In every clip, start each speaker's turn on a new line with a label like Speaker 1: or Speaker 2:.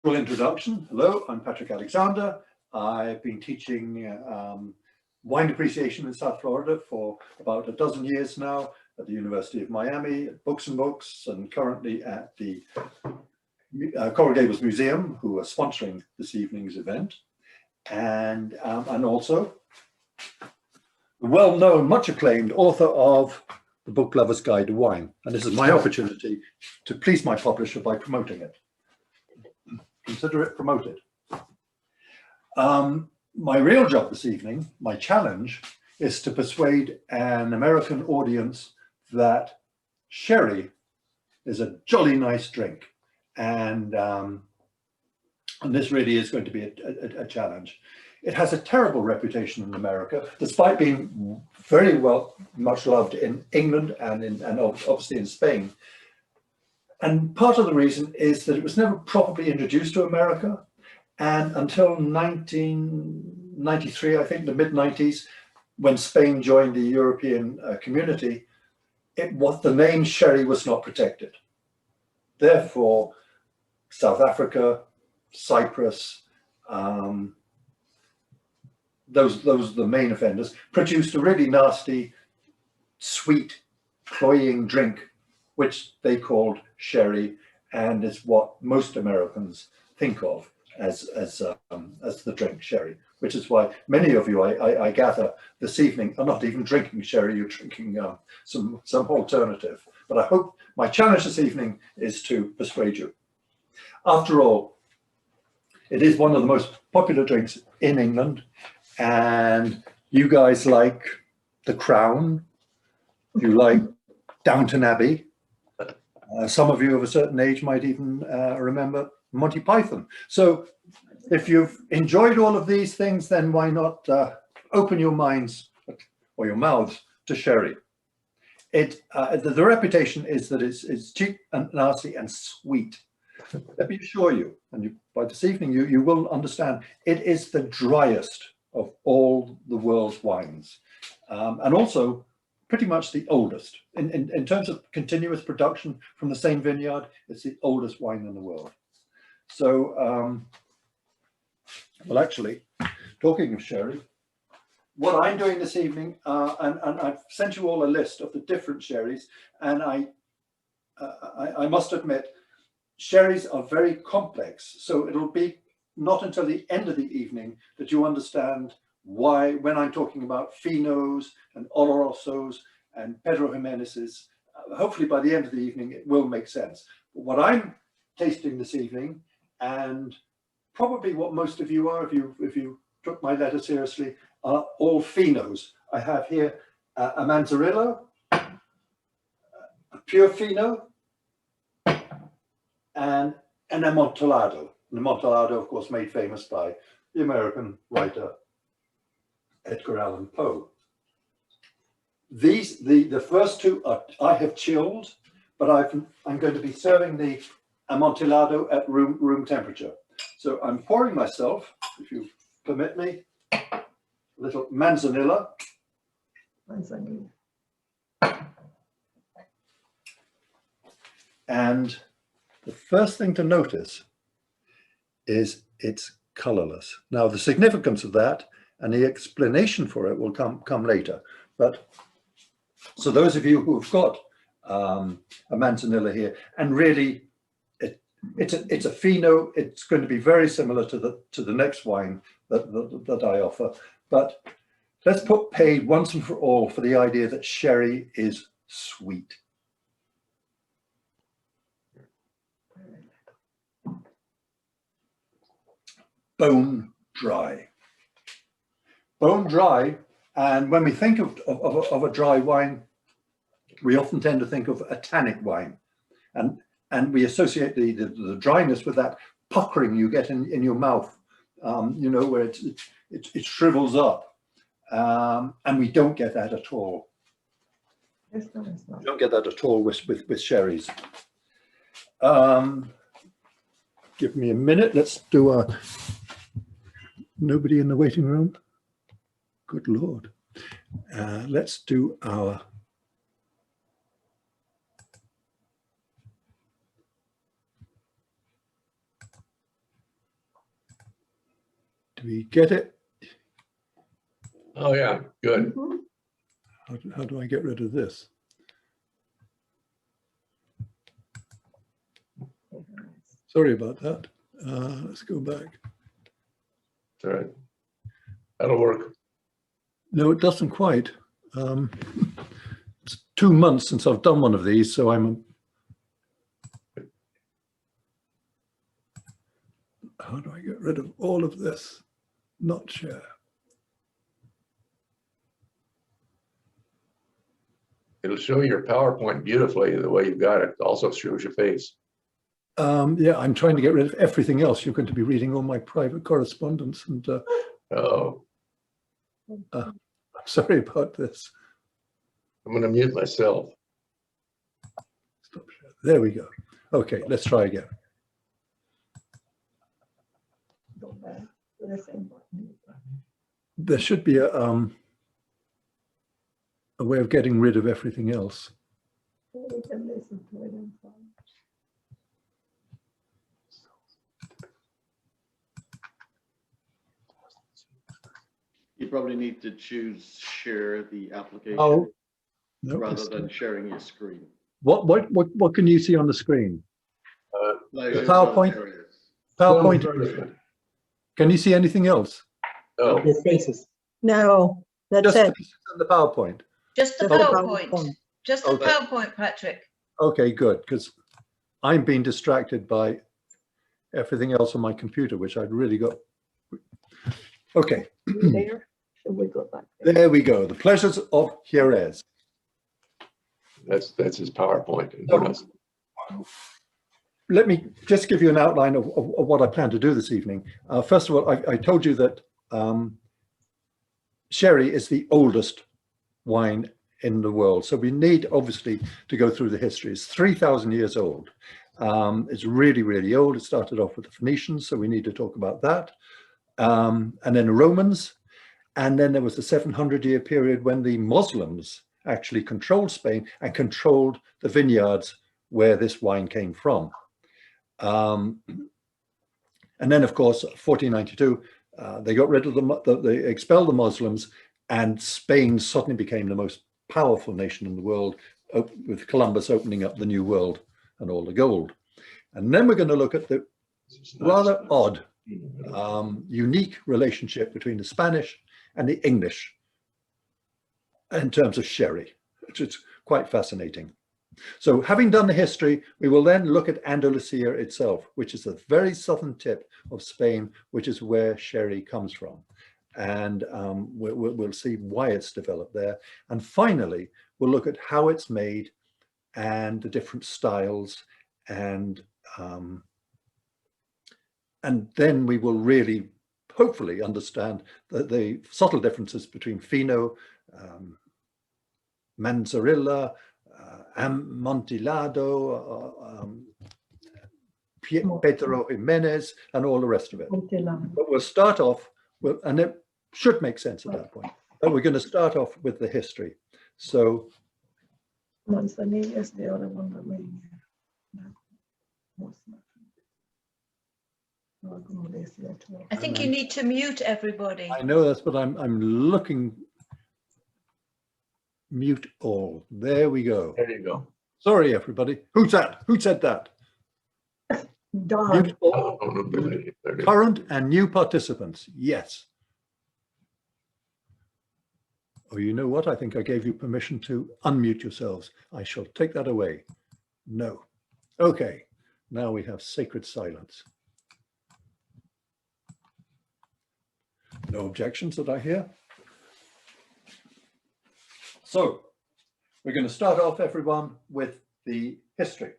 Speaker 1: Introduction. Hello, I'm Patrick Alexander. I've been teaching wine appreciation in South Florida for about a dozen years now at the University of Miami, at Books and Books, and currently at the Coral Gables Museum, who are sponsoring this evening's event. And also the well-known, much acclaimed author of The Book Lover's Guide to Wine. And this is my opportunity to please my publisher by promoting it. Consider it promoted. My real job this evening, my challenge, is to persuade an American audience that sherry is a jolly nice drink, and this really is going to be a challenge. It has a terrible reputation in America, despite being very much loved in England and obviously in Spain. And part of the reason is that it was never properly introduced to America. And until 1993, I think, the mid-90s, when Spain joined the European community, the name sherry was not protected. Therefore, South Africa, Cyprus, those are the main offenders, produced a really nasty, sweet, cloying drink, which they called sherry, and is what most Americans think of as the drink sherry, which is why many of you, I gather, this evening are not even drinking sherry, you're drinking some alternative. But I hope my challenge this evening is to persuade you. After all, it is one of the most popular drinks in England, and you guys like The Crown, you like Downton Abbey. Some of you of a certain age might even remember Monty Python. So if you've enjoyed all of these things, then why not open your minds or your mouths to sherry? The reputation is that it's cheap and nasty and sweet. Let me assure you, and by this evening you will understand, it is the driest of all the world's wines, and also pretty much the oldest. In terms of continuous production from the same vineyard, it's the oldest wine in the world. So, well, actually, talking of sherry, what I'm doing this evening, and I've sent you all a list of the different sherries, and I must admit, sherries are very complex. So it'll be not until the end of the evening that you understand why, when I'm talking about Finos and Olorosos and Pedro Jimenez's, hopefully by the end of the evening it will make sense. But what I'm tasting this evening, and probably what most of you are if you took my letter seriously, are all Finos. I have here a Manzarillo, a pure Fino, and an Amontillado. An Amontillado, of course, made famous by the American writer Edgar Allan Poe. The first two I have chilled, but I'm going to be serving the Amontillado at room temperature. So I'm pouring myself, if you permit me, a little Manzanilla. And the first thing to notice is it's colorless. Now, the significance of that and the explanation for it will come later. But so those of you who've got a Manzanilla here, and really it's a Fino, it's going to be very similar to the next wine that I offer. But let's put paid once and for all for the idea that sherry is sweet. Bone dry. Bone dry, and when we think of a dry wine, we often tend to think of a tannic wine, and we associate the dryness with that puckering you get in your mouth, you know, where it shrivels up, and we don't get that at all. We don't get that at all with sherries. Give me a minute. Let's do a. Nobody in the waiting room? Good Lord. Let's do our
Speaker 2: Do we get it?
Speaker 3: Oh, yeah, good.
Speaker 2: How do I get rid of this? Sorry about that. Let's go back.
Speaker 3: All right. That'll work.
Speaker 2: No, it doesn't quite. It's 2 months since I've done one of these, so how do I get rid of all of this? Not share.
Speaker 3: It'll show your PowerPoint beautifully the way you've got it. It also shows your face.
Speaker 2: Yeah, I'm trying to get rid of everything else. You're going to be reading all my private correspondence, and
Speaker 3: Oh,
Speaker 2: I'm sorry about this.
Speaker 3: I'm going to mute myself.
Speaker 2: Stop share. There we go. Okay, let's try again. There should be a way of getting rid of everything else.
Speaker 4: You probably need to choose share the application
Speaker 2: No,
Speaker 4: rather than sharing your screen.
Speaker 2: what can you see on the screen?
Speaker 4: Pleasures
Speaker 2: PowerPoint?
Speaker 4: and areas.
Speaker 2: PowerPoint. Can you see anything else?
Speaker 3: No,
Speaker 5: Their faces.
Speaker 6: No, that's
Speaker 2: Just
Speaker 6: it.
Speaker 2: the PowerPoint.
Speaker 7: Just the
Speaker 6: The
Speaker 7: PowerPoint.
Speaker 6: PowerPoint.
Speaker 7: Just the
Speaker 2: Okay.
Speaker 7: PowerPoint, Patrick.
Speaker 2: Okay, good, because I'm being distracted by everything else on my computer, which I'd really got. Okay,
Speaker 6: There. Should we go back?
Speaker 2: there we go. The pleasures of Jerez.
Speaker 3: that's his PowerPoint.
Speaker 2: Let me just give you an outline of what I plan to do this evening. First of all, I told you that sherry is the oldest wine in the world. So we need obviously to go through the history. It's 3,000 years old. It's really, really old. It started off with the Phoenicians, so we need to talk about that. And then the Romans. And then there was the 700-year period when the Muslims actually controlled Spain and controlled the vineyards where this wine came from. And then, of course, 1492, they got rid of they expelled the Muslims, and Spain suddenly became the most powerful nation in the world, with Columbus opening up the new world and all the gold. And then we're going to look at the rather odd, unique relationship between the Spanish and the English in terms of sherry, which is quite fascinating. So having done the history, we will then look at Andalusia itself, which is the very southern tip of Spain, which is where sherry comes from. And we'll see why it's developed there. And finally, we'll look at how it's made and the different styles. And then we will really, hopefully, understand the subtle differences between Fino, Manzarilla, Amontillado, Pedro Jimenez, and all the rest of it. But we'll start off, and it should make sense at that point. But we're going to start off with the history. So
Speaker 6: Manzanilla is the other one that we.
Speaker 7: I think you need to mute everybody.
Speaker 2: I know that's, but I'm looking. Mute all. There we go.
Speaker 3: There you go.
Speaker 2: Sorry, everybody. Who's that? Who said that?
Speaker 6: Don.
Speaker 2: Mute all current and new participants. Yes. Oh, you know what? I think I gave you permission to unmute yourselves. I shall take that away. No. Okay. Now we have sacred silence. No objections that I hear. So we're going to start off, everyone, with the history.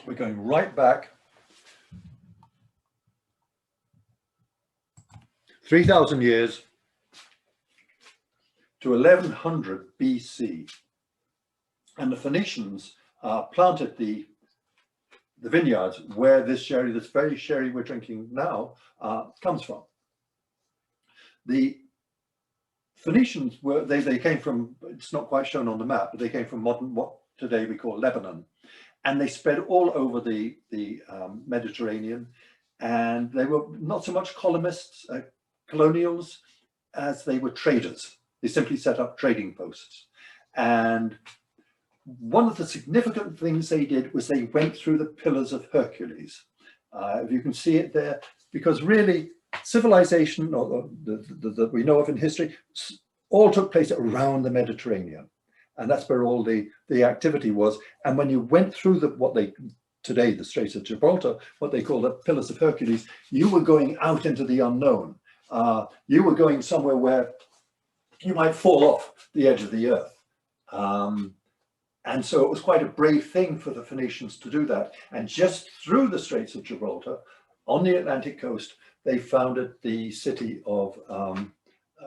Speaker 2: We're going right back 3,000 years to 1100 BC. And the Phoenicians planted the vineyards where this sherry, this very sherry we're drinking now, comes from. The Phoenicians were, they came from, it's not quite shown on the map, but they came from modern, what today we call Lebanon. And they spread all over the Mediterranean. and they were not so much colonists, colonials, as they were traders. They simply set up trading posts. And one of the significant things they did was they went through the Pillars of Hercules. If you can see it there, because really civilization that we know of in history all took place around the Mediterranean. And that's where all the activity was. And when you went through today, the Straits of Gibraltar, what they call the Pillars of Hercules, you were going out into the unknown. You were going somewhere where you might fall off the edge of the earth. And so it was quite a brave thing for the Phoenicians to do that. And just through the Straits of Gibraltar, on the Atlantic coast, they founded the city of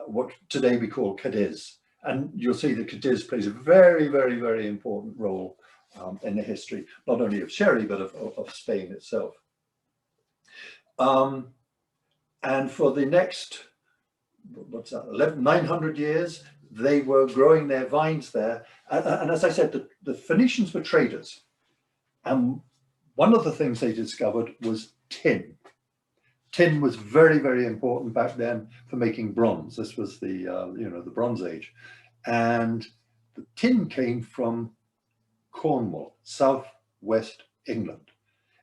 Speaker 2: what today we call Cadiz. And you'll see that Cadiz plays a very, very, very important role in the history, not only of sherry, but of Spain itself. And for the next, 900 years, they were growing their vines there. And as I said, the Phoenicians were traders. And one of the things they discovered was tin. Tin was very, very important back then for making bronze. This was the, the Bronze Age. And the tin came from Cornwall, southwest England.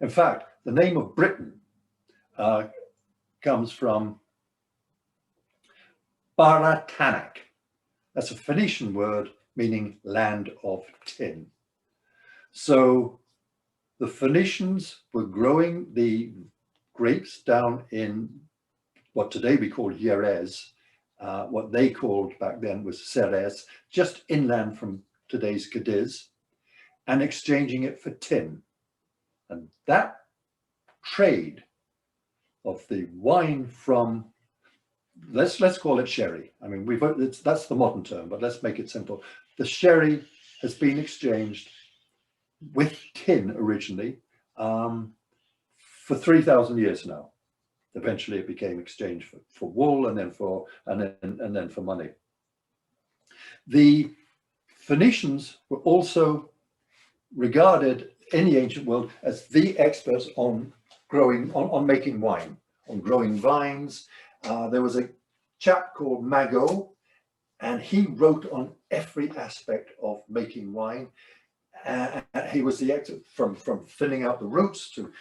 Speaker 2: In fact, the name of Britain comes from Baratanak. That's a Phoenician word meaning land of tin. So the Phoenicians were growing the grapes down in what today we call Jerez. What they called back then was Jerez, just inland from today's Cadiz, and exchanging it for tin. And that trade of the wine from, let's call it sherry. I mean, that's the modern term, but let's make it simple. The sherry has been exchanged with tin originally for 3,000 years now. Eventually, it became exchanged for wool, and then for money. The Phoenicians were also regarded in the ancient world as the experts on making wine, on growing vines. There was a chap called Magot, and he wrote on every aspect of making wine. He was the expert from thinning out the roots to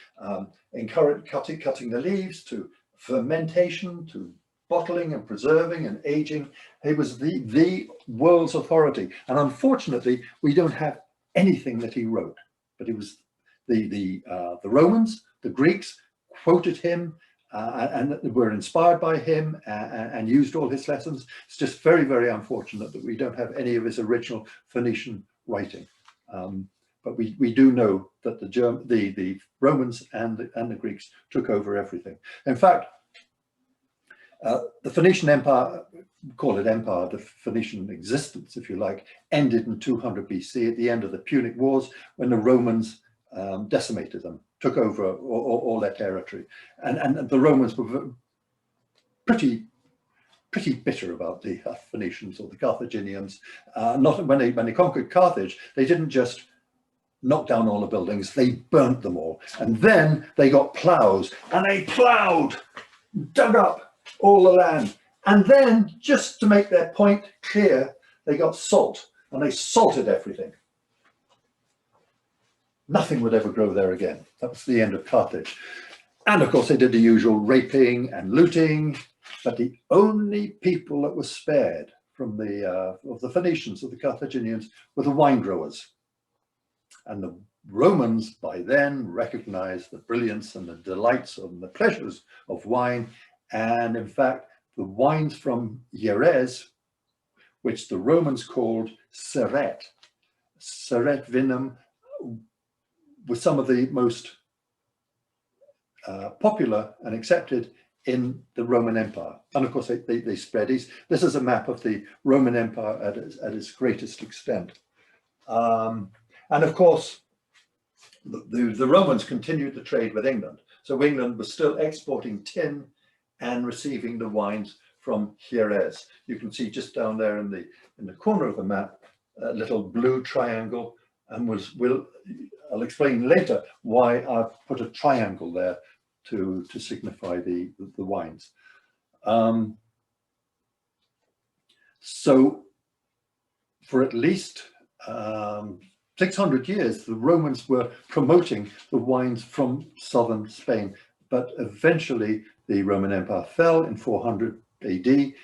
Speaker 2: cutting the leaves, to fermentation, to bottling and preserving and aging. He was the world's authority. And unfortunately, we don't have anything that he wrote. But it was the Romans, the Greeks quoted him and were inspired by him and used all his lessons. It's just very, very unfortunate that we don't have any of his original Phoenician writing. But we do know that the Romans and the Greeks took over everything. In fact, the Phoenician Empire, call it empire, the Phoenician existence, if you like, ended in 200 BC at the end of the Punic Wars, when the Romans decimated them, took over all their territory. And the Romans were pretty bitter about the Phoenicians or the Carthaginians. Not when they conquered Carthage, they didn't just knock down all the buildings, they burnt them all. And then they got plows, and they plowed, dug up all the land. And then, just to make their point clear, they got salt, and they salted everything. Nothing would ever grow there again. That was the end of Carthage. And of course, they did the usual raping and looting. But the only people that were spared from of the Phoenicians, of the Carthaginians, were the wine growers. And the Romans by then recognized the brilliance and the delights and the pleasures of wine. And in fact, the wines from Jerez, which the Romans called Seret vinum, were some of the most popular and accepted in the Roman Empire. And of course, they spread east. This is a map of the Roman Empire at its greatest extent. And of course, the Romans continued the trade with England. So England was still exporting tin and receiving the wines from Jerez. You can see just down there in the corner of the map, a little blue triangle, and I'll explain later why I've put a triangle there to signify the wines. So for at least 600 years, the Romans were promoting the wines from southern Spain, but eventually the Roman Empire fell in 400 AD.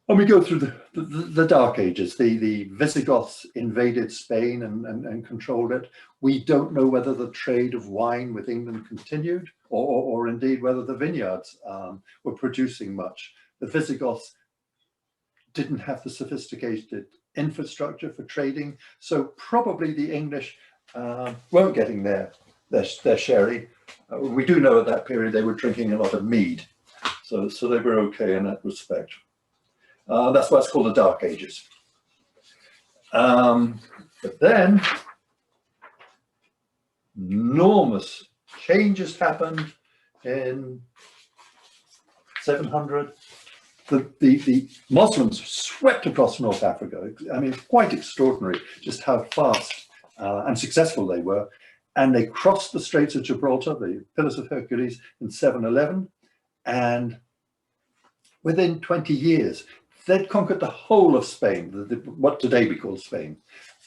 Speaker 2: And we go through the Dark Ages. The Visigoths invaded Spain and controlled it. We don't know whether the trade of wine with England continued, or indeed whether the vineyards were producing much. The Visigoths didn't have the sophisticated infrastructure for trading, so probably the English weren't getting their sherry. We do know at that period they were drinking a lot of mead, so they were okay in that respect. That's why it's called the Dark Ages. But then enormous changes happened in 700. The Muslims swept across North Africa. I mean, quite extraordinary just how fast and successful they were. And they crossed the Straits of Gibraltar, the Pillars of Hercules, in 711. And within 20 years, they'd conquered the whole of Spain, what today we call Spain.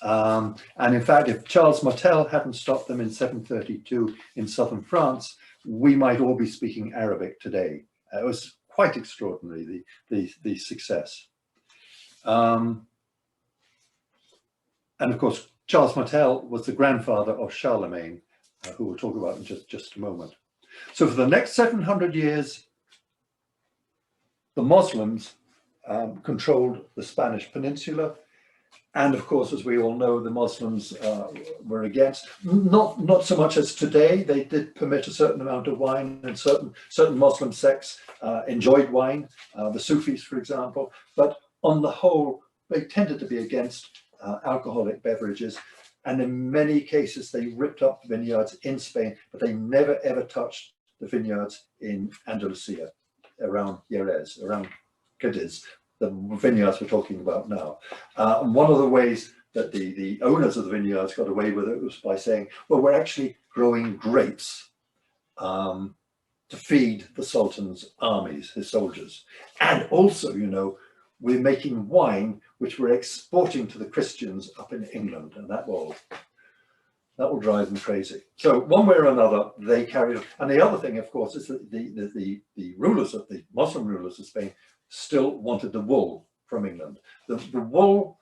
Speaker 2: And in fact, if Charles Martel hadn't stopped them in 732 in southern France, we might all be speaking Arabic today. It was quite extraordinary, the success. And of course, Charles Martel was the grandfather of Charlemagne, who we'll talk about in just a moment. So for the next 700 years, the Muslims controlled the Spanish peninsula. And of course, as we all know, the Muslims were against, not so much as today. They did permit a certain amount of wine, and certain Muslim sects enjoyed wine, the Sufis, for example. But on the whole, they tended to be against alcoholic beverages. And in many cases, they ripped up vineyards in Spain, but they never ever touched the vineyards in Andalusia, around Jerez, around Cadiz, the vineyards we're talking about now. And one of the ways that the owners of the vineyards got away with it was by saying, well, we're actually growing grapes to feed the Sultan's armies, his soldiers. And also, you know, we're making wine, which we're exporting to the Christians up in England. And that will drive them crazy. So one way or another, they carried on. And the other thing, of course, is that the rulers of the Muslim rulers of Spain still wanted the wool from England. The wool,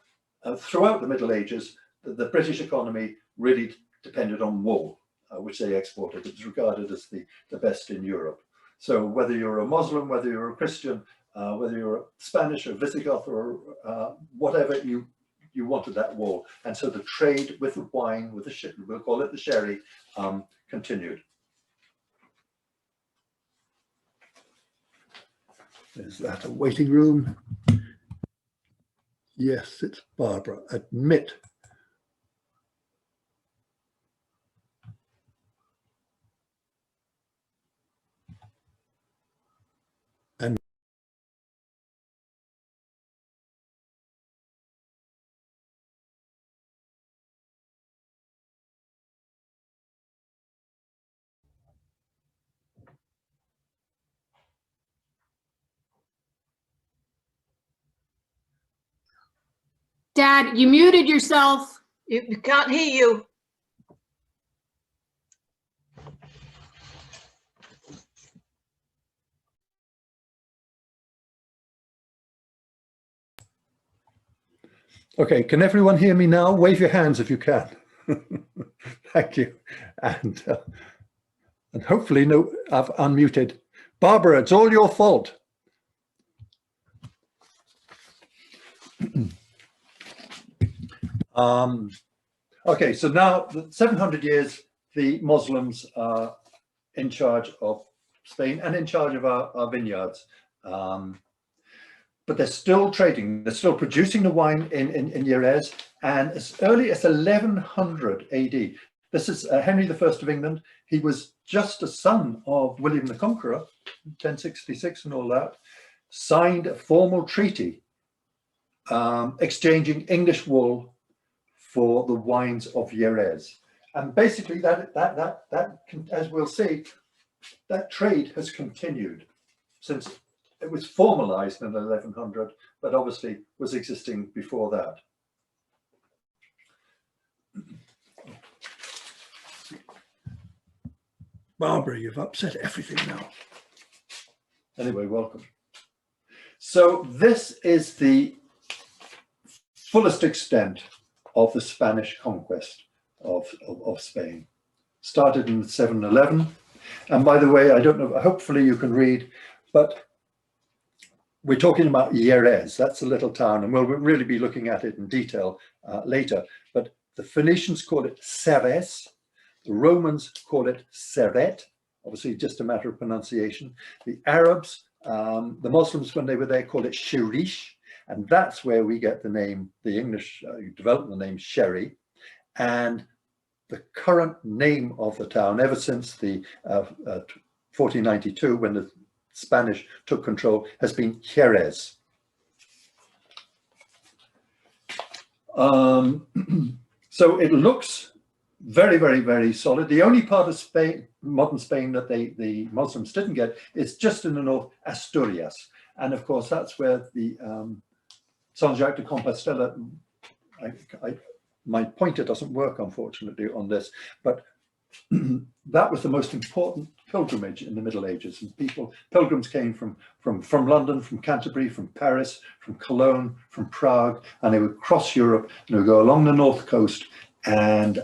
Speaker 2: throughout the Middle Ages, the British economy really depended on wool, which they exported. It was regarded as the best in Europe. So whether you're a Muslim, whether you're a Christian, whether you're Spanish or Visigoth or whatever, you wanted that wool. And so the trade with the wine, with the we'll call it the sherry, continued. Is that a waiting room? Yes, it's Barbara. Admit. And
Speaker 5: Dad, you muted yourself.
Speaker 7: You can't hear you.
Speaker 2: okay, can everyone hear me now? Wave your hands if you can. Thank you. And hopefully, no, I've unmuted. Barbara, it's all your fault. Okay, so now the 700 years, the Muslims are in charge of Spain and in charge of our vineyards. But they're still trading, they're still producing the wine in Jerez. And as early as 1100 AD, this is Henry I of England. He was just a son of William the Conqueror, 1066 and all that, signed a formal treaty exchanging English wool for the wines of Jerez. And basically that as we'll see, that trade has continued since it was formalized in 1100, but obviously was existing before that.
Speaker 8: Barbara, you've upset everything now.
Speaker 2: Anyway, welcome. So this is the fullest extent of the Spanish conquest of Spain. Started in 711. And by the way, I don't know, hopefully you can read, but we're talking about Jerez. That's a little town, and we'll really be looking at it in detail later. But the Phoenicians call it Jerez. The Romans call it Ceret, obviously just a matter of pronunciation. The Arabs, the Muslims, when they were there, called it Shirish, and that's where we get the name, the English developed the name Sherry. And the current name of the town, ever since the 1492, when the Spanish took control, has been Jerez. So it looks very, very, very solid. The only part of Spain, modern Spain, that the Muslims didn't get is just in the north, Asturias. And of course, that's where the Saint-Jacques de Compostela, my pointer doesn't work, unfortunately, on this, but that was the most important pilgrimage in the Middle Ages. And pilgrims came from London, from Canterbury, from Paris, from Cologne, from Prague, and they would cross Europe and they would go along the north coast and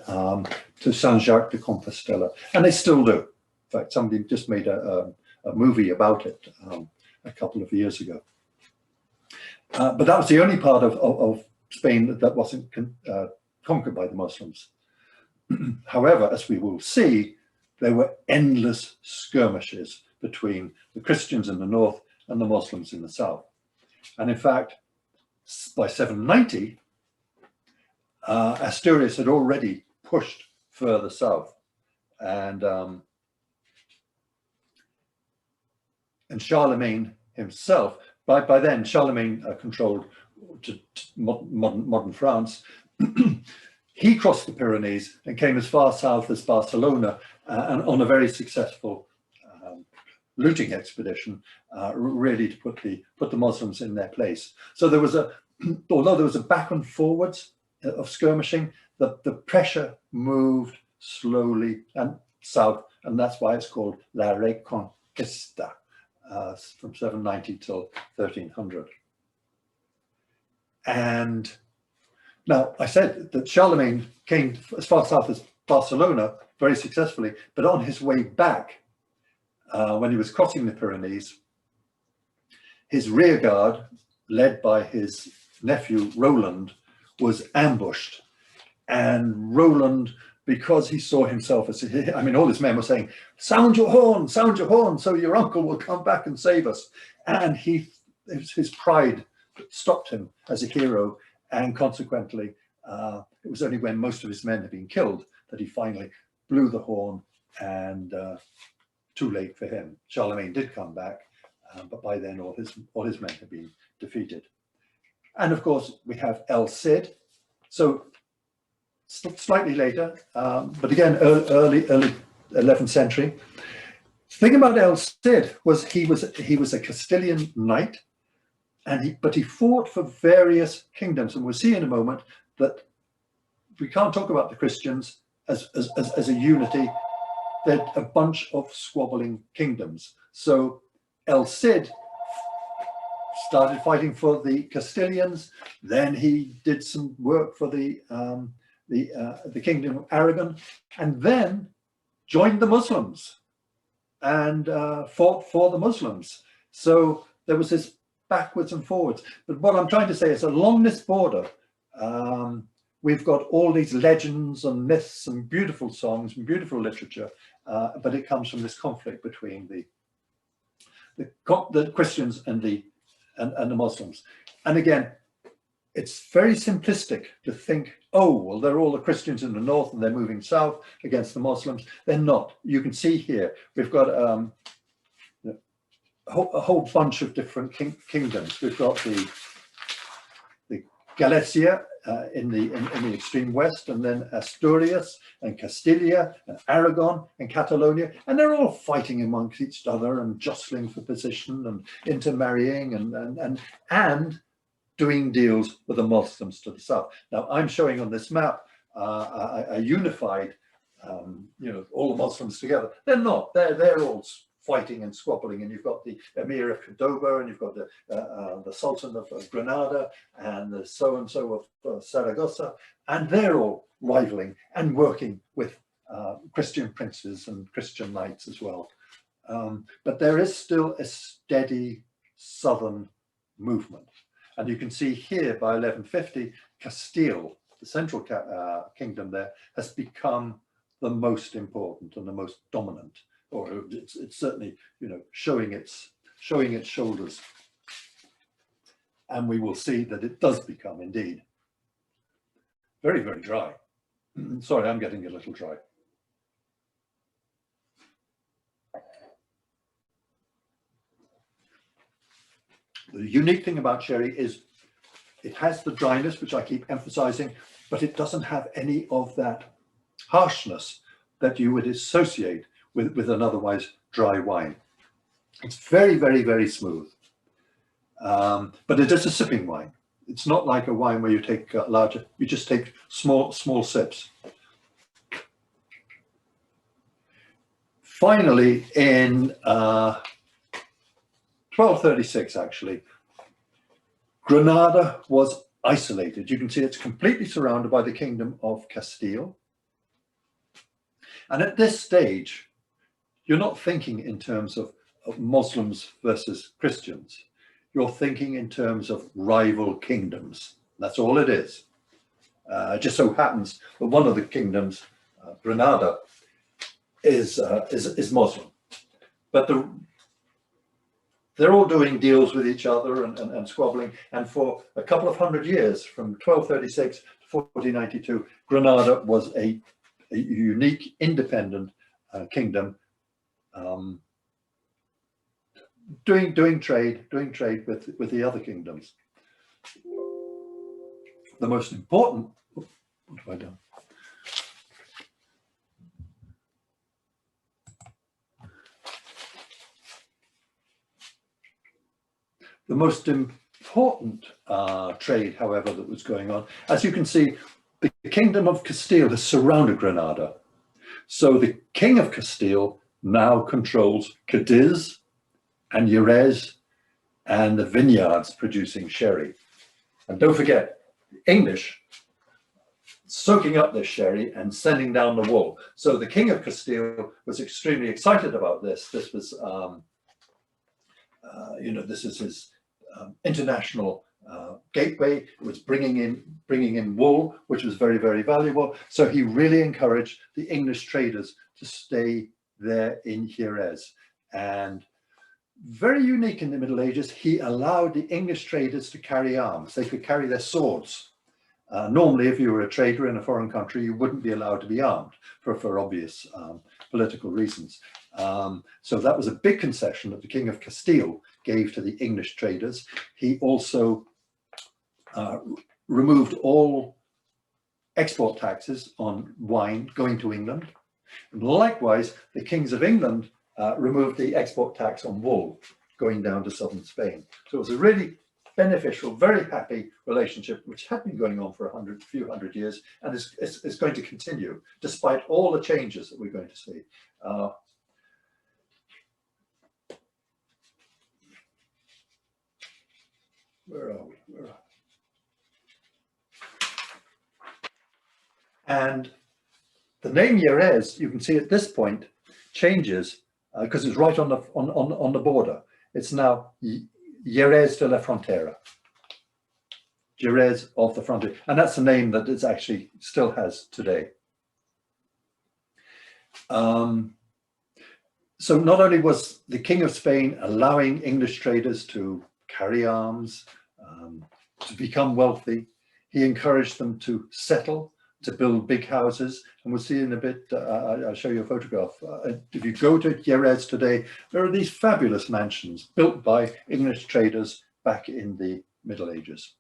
Speaker 2: to Saint-Jacques de Compostela, and they still do. In fact, somebody just made a movie about it a couple of years ago. But that was the only part of Spain that wasn't conquered by the Muslims. However, as we will see, there were endless skirmishes between the Christians in the north and the Muslims in the south. And in fact, by 790, Asturias had already pushed further south, and Charlemagne himself, by then Charlemagne controlled modern France. He crossed the Pyrenees and came as far south as Barcelona, and on a very successful looting expedition, really to put the Muslims in their place. So there was although there was a back and forwards of skirmishing, the pressure moved slowly and south, and that's why it's called La Reconquista, from 790 till 1300. And now I said that Charlemagne came as far south as Barcelona very successfully, but on his way back, when he was crossing the Pyrenees, his rear guard, led by his nephew Roland, was ambushed. And Roland, because he saw himself as, I mean, all his men were saying, sound your horn, so your uncle will come back and save us. And his pride stopped him as a hero. And consequently, it was only when most of his men had been killed that he finally blew the horn, and too late for him. Charlemagne did come back, but by then all his men had been defeated. And of course, we have El Cid. So slightly later, but again, early 11th century. The thing about El Cid was he was a Castilian knight, but he fought for various kingdoms, and we'll see in a moment that we can't talk about the Christians as a unity. They're a bunch of squabbling kingdoms. So El Cid started fighting for the Castilians. Then he did some work for the kingdom of Aragon, and then joined the Muslims and fought for the Muslims. So there was this backwards and forwards. But what I'm trying to say is along this border, we've got all these legends and myths and beautiful songs and beautiful literature, but it comes from this conflict between the Christians and the Muslims. And again, it's very simplistic to think, oh, well, they're all the Christians in the north and they're moving south against the Muslims. They're not. You can see here, we've got a whole bunch of different kingdoms. We've got the Galicia in the extreme west, and then Asturias and Castilla and Aragon and Catalonia, and they're all fighting amongst each other and jostling for position and intermarrying and doing deals with the Muslims to the south. Now I'm showing on this map a unified, all the Muslims together. They're not. They're all fighting and squabbling, and you've got the Emir of Cordoba, and you've got the Sultan of Granada, and the so-and-so of Saragossa, and they're all rivaling and working with Christian princes and Christian knights as well. But there is still a steady southern movement. And you can see here by 1150, Castile, the central kingdom there, has become the most important and the most dominant, or it's certainly, showing its shoulders. And we will see that it does become indeed very, very dry. Sorry, I'm getting a little dry. The unique thing about sherry is it has the dryness, which I keep emphasizing, but it doesn't have any of that harshness that you would associate with an otherwise dry wine. It's very, very, very smooth. But it is a sipping wine. It's not like a wine where you take larger, you just take small sips. Finally, in 1236, actually, Granada was isolated. You can see it's completely surrounded by the Kingdom of Castile. And at this stage, you're not thinking in terms of Muslims versus Christians. You're thinking in terms of rival kingdoms. That's all it is. It just so happens that one of the kingdoms, Granada, is Muslim. But they're all doing deals with each other and squabbling. And for a couple of hundred years, from 1236 to 1492, Granada was a unique, independent kingdom, doing trade with the other kingdoms. The most important, what have I done? The most important trade, however, that was going on, as you can see, the Kingdom of Castile has surrounded Granada. So the King of Castile now controls Cadiz and Jerez and the vineyards producing sherry. And don't forget, the English soaking up this sherry and sending down the wool. So the King of Castile was extremely excited about this. This was, this is his international gateway. It was bringing in wool, which was very, very valuable. So he really encouraged the English traders to stay there in Jerez. And very unique in the Middle Ages, he allowed the English traders to carry arms. They could carry their swords. Normally, if you were a trader in a foreign country, you wouldn't be allowed to be armed for obvious political reasons. So that was a big concession that the King of Castile gave to the English traders. He also removed all export taxes on wine going to England. And likewise, the kings of England removed the export tax on wool going down to southern Spain. So it was a really beneficial, very happy relationship, which had been going on for a few hundred years, and is going to continue despite all the changes that we're going to see. Where are we? And the name Jerez, you can see at this point, changes because it's right on the border. It's now Jerez de la Frontera. Jerez of the frontier, and that's the name that it actually still has today. So not only was the King of Spain allowing English traders to carry arms, to become wealthy, he encouraged them to settle, to build big houses. And we'll see in a bit, I'll show you a photograph. If you go to Jerez today, there are these fabulous mansions built by English traders back in the Middle Ages.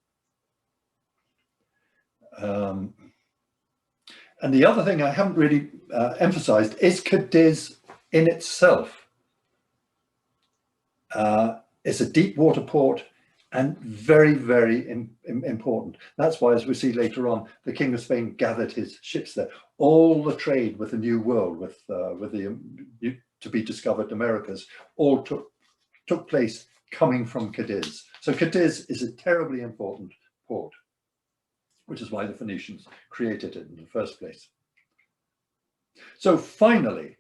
Speaker 2: And the other thing I haven't really emphasized is Cadiz in itself. It's a deep water port and very, very important. That's why, as we see later on, the King of Spain gathered his ships there. All the trade with the New World, with the to be discovered Americas, all took place coming from Cadiz. So Cadiz is a terribly important port, which is why the Phoenicians created it in the first place. So finally,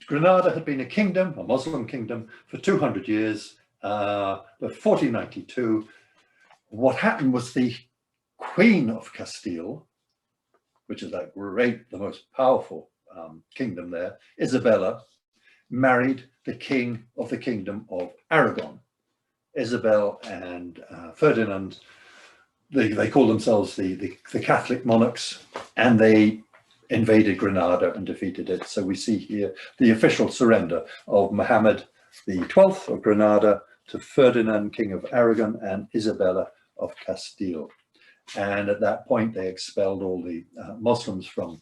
Speaker 2: Granada had been a kingdom, a Muslim kingdom, for 200 years. But 1492, what happened was the Queen of Castile, which is that great, the most powerful kingdom there, Isabella, married the king of the kingdom of Aragon. Isabel and Ferdinand, they call themselves the Catholic monarchs, and they invaded Granada and defeated it. So we see here the official surrender of Muhammad the 12th of Granada to Ferdinand, King of Aragon, and Isabella of Castile. And at that point, they expelled all the Muslims from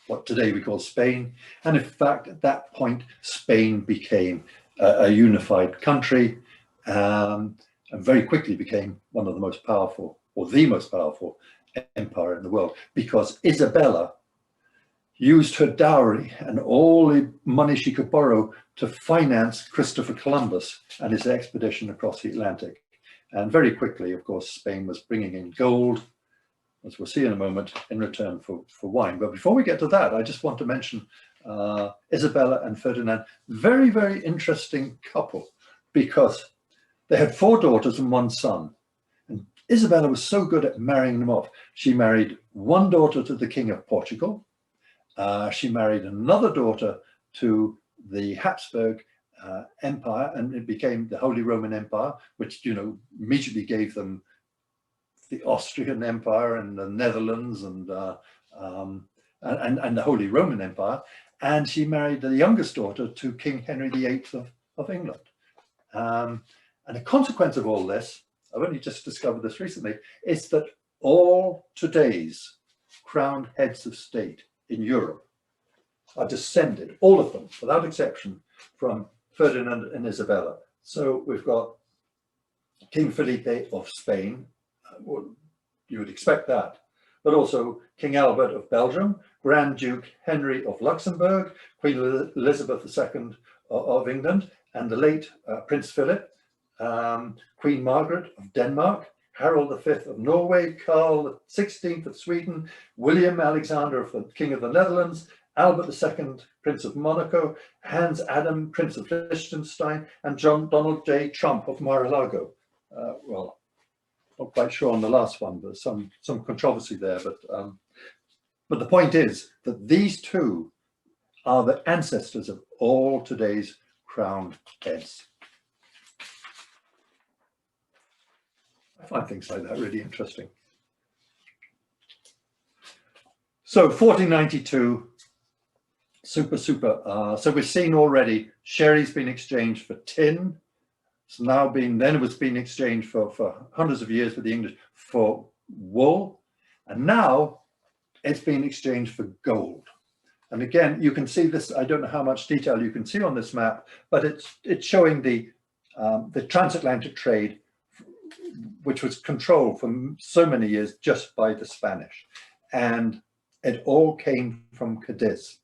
Speaker 2: what today we call Spain. And in fact, at that point, Spain became a unified country, and very quickly became one of the most powerful, or the most powerful empire in the world, because Isabella used her dowry and all the money she could borrow to finance Christopher Columbus and his expedition across the Atlantic. And very quickly, of course, Spain was bringing in gold, as we'll see in a moment, in return for wine. But before we get to that, I just want to mention Isabella and Ferdinand, very, very interesting couple, because they had 4 daughters and 1 son. And Isabella was so good at marrying them off. She married 1 daughter to the King of Portugal. She married another daughter to the Habsburg Empire, and it became the Holy Roman Empire, which, you know, immediately gave them the Austrian Empire and the Netherlands and the Holy Roman Empire. And she married the youngest daughter to King Henry VIII of England. And a consequence of all this, I've only just discovered this recently, is that all today's crowned heads of state in Europe are descended, all of them, without exception, from Ferdinand and Isabella. So we've got King Felipe of Spain, well, you would expect that, but also King Albert of Belgium, Grand Duke Henry of Luxembourg, Queen Elizabeth II of England, and the late Prince Philip, Queen Margaret of Denmark, Harold V of Norway, Carl XVI of Sweden, William Alexander, King of the Netherlands, Albert II, Prince of Monaco, Hans Adam, Prince of Liechtenstein, and John Donald J. Trump of Mar-a-Lago. Well, not quite sure on the last one, but some controversy there. But the point is that these two are the ancestors of all today's crowned heads. I find things like that really interesting. So 1492, super. So we've seen already sherry's been exchanged for tin. It's now been, then it was being exchanged for hundreds of years with the English for wool. And now it's been exchanged for gold. And again, you can see this, I don't know how much detail you can see on this map, but it's showing the transatlantic trade, which was controlled for so many years just by the Spanish. And it all came from Cadiz.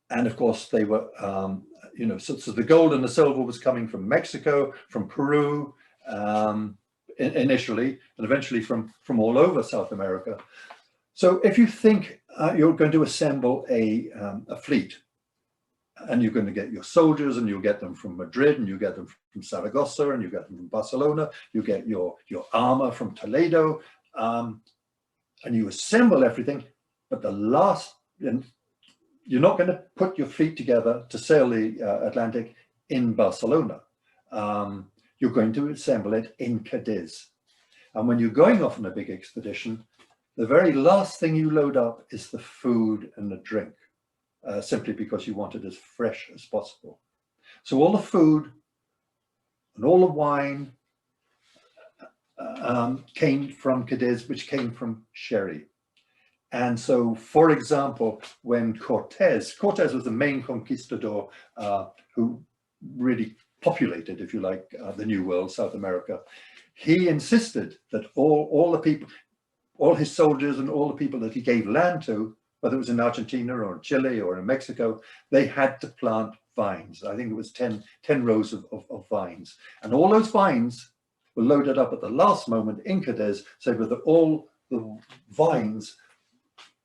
Speaker 2: And of course they were, you know, so the gold and the silver was coming from Mexico, from Peru, initially, and eventually from all over South America. So if you think you're going to assemble a fleet, and you're going to get your soldiers, and you'll get them from Madrid, and you get them from Saragossa, and you get them from Barcelona, you get your armor from Toledo, and you assemble everything, but the last, you're not going to put your fleet together to sail the Atlantic in Barcelona. You're going to assemble it in Cadiz. And when you're going off on a big expedition, the very last thing you load up is the food and the drink, simply because you want it as fresh as possible. So all the food and all the wine came from Cadiz, which came from sherry. And so, for example, when Cortez was the main conquistador who really populated, if you like, the New World, South America. He insisted that all the people, all his soldiers and all the people that he gave land to, whether it was in Argentina or in Chile or in Mexico, they had to plant vines. I think it was 10 rows of vines. And all those vines were loaded up at the last moment in Cadiz, so that all the vines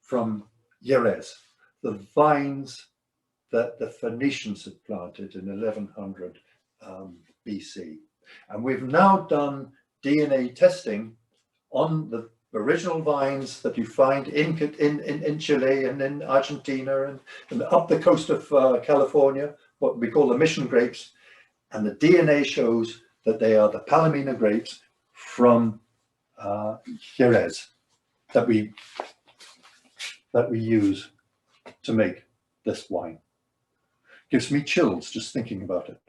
Speaker 2: from Jerez, the vines that the Phoenicians had planted in 1100 BC. And we've now done DNA testing on the original vines that you find in Chile and in Argentina and up the coast of California, what we call the mission grapes. And the DNA shows that they are the Palomino grapes from Jerez that we use to make this wine. Gives me chills just thinking about it.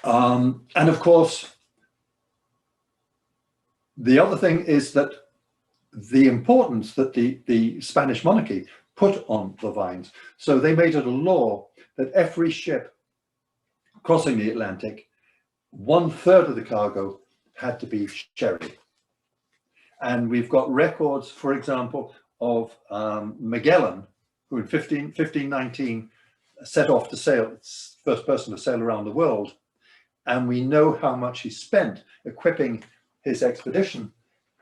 Speaker 2: And of course, the other thing is that the importance that the Spanish monarchy put on the vines. So they made it a law that every ship crossing the Atlantic, 1/3 of the cargo had to be sherry. And we've got records, for example, of Magellan, who in 1519 set off to sail, first person to sail around the world. And we know how much he spent equipping his expedition.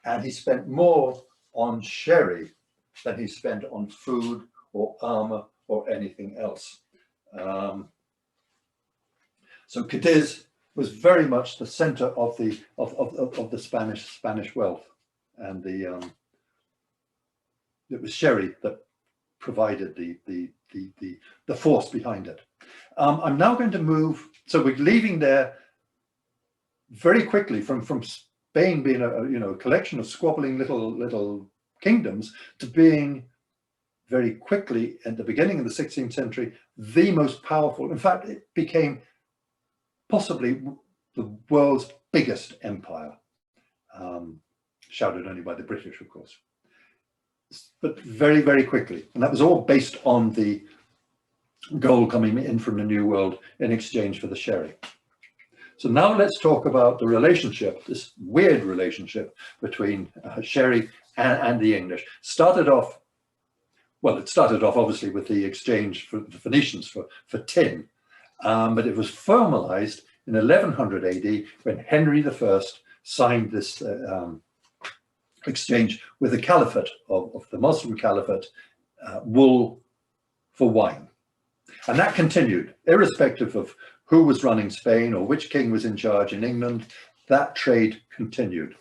Speaker 2: And he spent more on sherry than he spent on food or armor or anything else. So Cadiz was very much the center of the Spanish wealth, and it was sherry that provided the force behind it. I'm now going to move. So we're leaving there very quickly from Spain being a collection of squabbling little kingdoms to being very quickly at the beginning of the 16th century the most powerful. In fact, it became possibly the world's biggest empire, shouted only by the British, of course, but very, very quickly. And that was all based on the gold coming in from the New World in exchange for the sherry. So now let's talk about the relationship, this weird relationship between sherry and the English. It started off obviously with the exchange for the Phoenicians for tin, but it was formalized in 1100 AD when Henry I signed this exchange with the Caliphate of the Muslim Caliphate, wool for wine. And that continued, irrespective of who was running Spain or which king was in charge in England. That trade continued.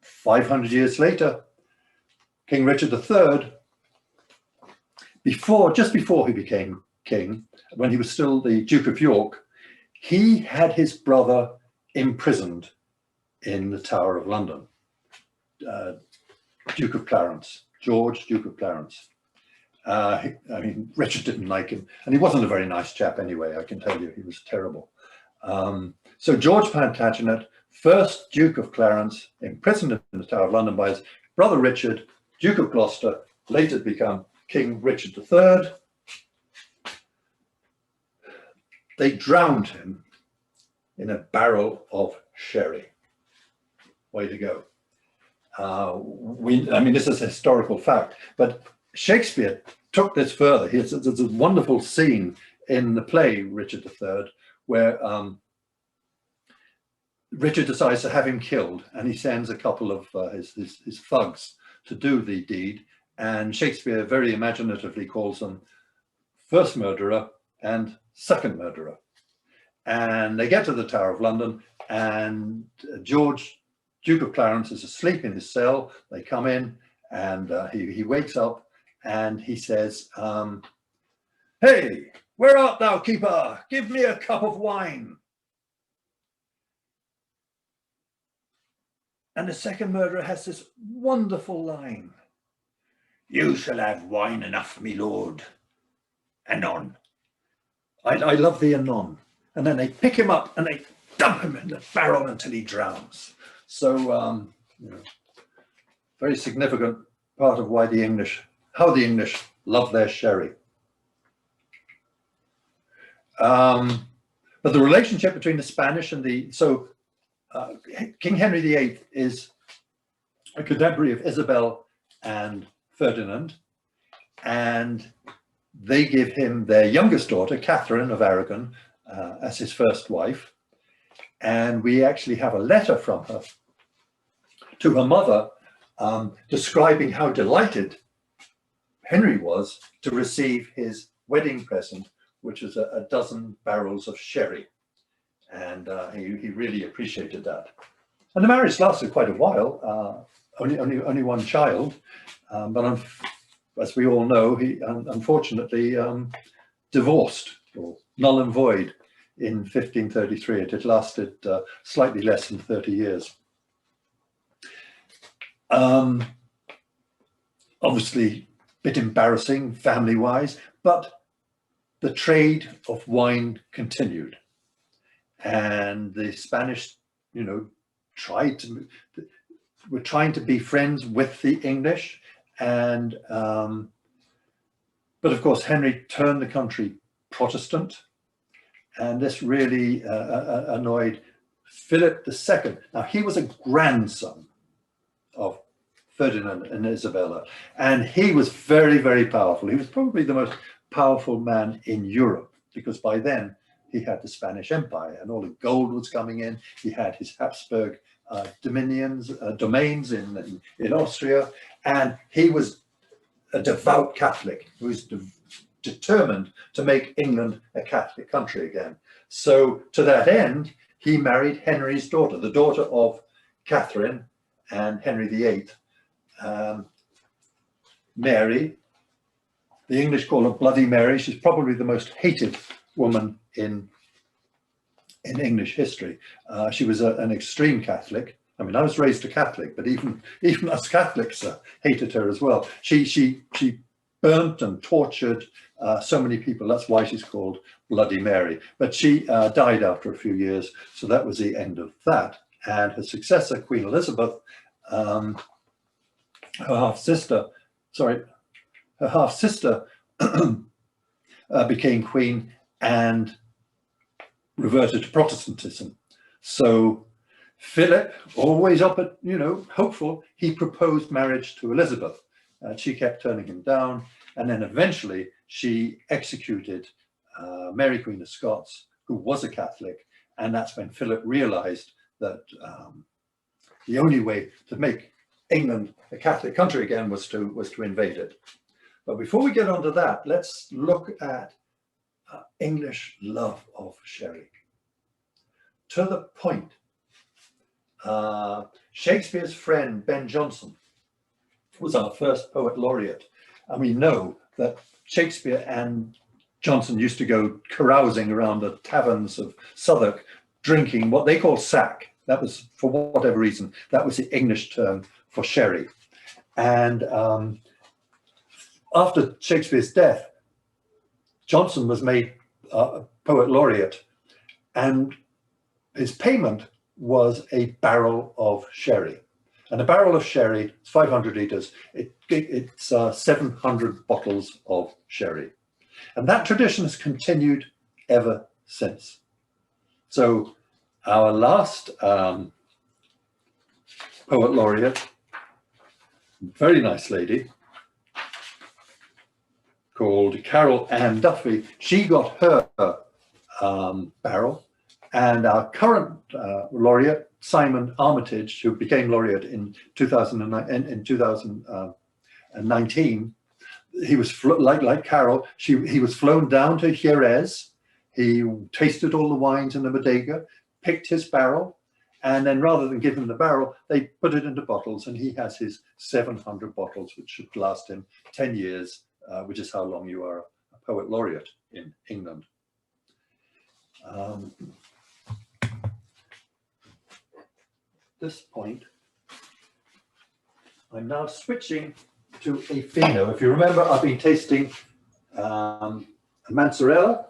Speaker 2: 500 years later, King Richard III, just before he became king, when he was still the Duke of York, he had his brother imprisoned in the Tower of London, Duke of Clarence, George, Duke of Clarence. I mean, Richard didn't like him, and he wasn't a very nice chap anyway, I can tell you. He was terrible. So George Plantagenet, first Duke of Clarence, imprisoned in the Tower of London by his brother Richard, Duke of Gloucester, later to become King Richard III. They drowned him in a barrel of sherry. Way to go. I mean, this is a historical fact, but Shakespeare took this further. There's a wonderful scene in the play Richard III where Richard decides to have him killed, and he sends a couple of his thugs to do the deed, and Shakespeare very imaginatively calls them first murderer and second murderer. And they get to the Tower of London, and George, Duke of Clarence, is asleep in his cell. They come in, and he wakes up, and he says, "Hey, where art thou, keeper? Give me a cup of wine." And the second murderer has this wonderful line: "You shall have wine enough, me lord, anon. I love thee anon. And then they pick him up and they dump him in the barrel until he drowns. So, you know, very significant part of why how the English love their sherry. But the relationship between the Spanish and King Henry VIII is a contemporary of Isabel and Ferdinand, and they give him their youngest daughter, Catherine of Aragon, as his first wife. And we actually have a letter from her to her mother describing how delighted Henry was to receive his wedding present, which was a dozen barrels of sherry. And he really appreciated that. And the marriage lasted quite a while, only one child, but as we all know, he unfortunately divorced, or null and void, in 1533. It had lasted slightly less than 30 years. Obviously, a bit embarrassing family-wise, but the trade of wine continued. And the Spanish, you know, were trying to be friends with the English. And, but of course, Henry turned the country Protestant. And this really annoyed Philip II. Now, he was a grandson of Ferdinand and Isabella, and he was very, very powerful. He was probably the most powerful man in Europe, because by then he had the Spanish Empire and all the gold was coming in. He had his Habsburg domains in Austria, and he was a devout Catholic who was determined to make England a Catholic country again. So to that end, he married Henry's daughter, the daughter of Catherine and Henry VIII, Mary. The English call her Bloody Mary. She's probably the most hated woman in English history. She was an extreme Catholic. I mean, I was raised a Catholic, but even us Catholics hated her as well. She burnt and tortured so many people. That's why she's called Bloody Mary. But she died after a few years, so that was the end of that. And her successor, Queen Elizabeth, her half-sister became queen and reverted to Protestantism. So Philip, always up at, you know, hopeful, he proposed marriage to Elizabeth. She kept turning him down, and then eventually she executed Mary, Queen of Scots, who was a Catholic, and that's when Philip realized that the only way to make England a Catholic country again was to invade it. But before we get onto that, let's look at English love of sherry. To the point, Shakespeare's friend Ben Jonson was our first poet laureate, and we know that Shakespeare and Jonson used to go carousing around the taverns of Southwark, drinking what they call sack. That was, for whatever reason, that was the English term for sherry. And after Shakespeare's death, Jonson was made poet laureate, and his payment was a barrel of sherry. And a barrel of sherry is 500 litres. It's 700 bottles of sherry. And that tradition has continued ever since. So our last poet laureate, very nice lady, called Carol Ann Duffy, she got her barrel. And our current laureate, Simon Armitage, who became laureate in 2019, he was like Carol. He was flown down to Jerez. He tasted all the wines in the bodega, picked his barrel, and then rather than give him the barrel, they put it into bottles, and he has his 700 bottles, which should last him 10 years, which is how long you are a poet laureate in England. At this point, I'm now switching to a Fino. If you remember, I've been tasting a Mansarella,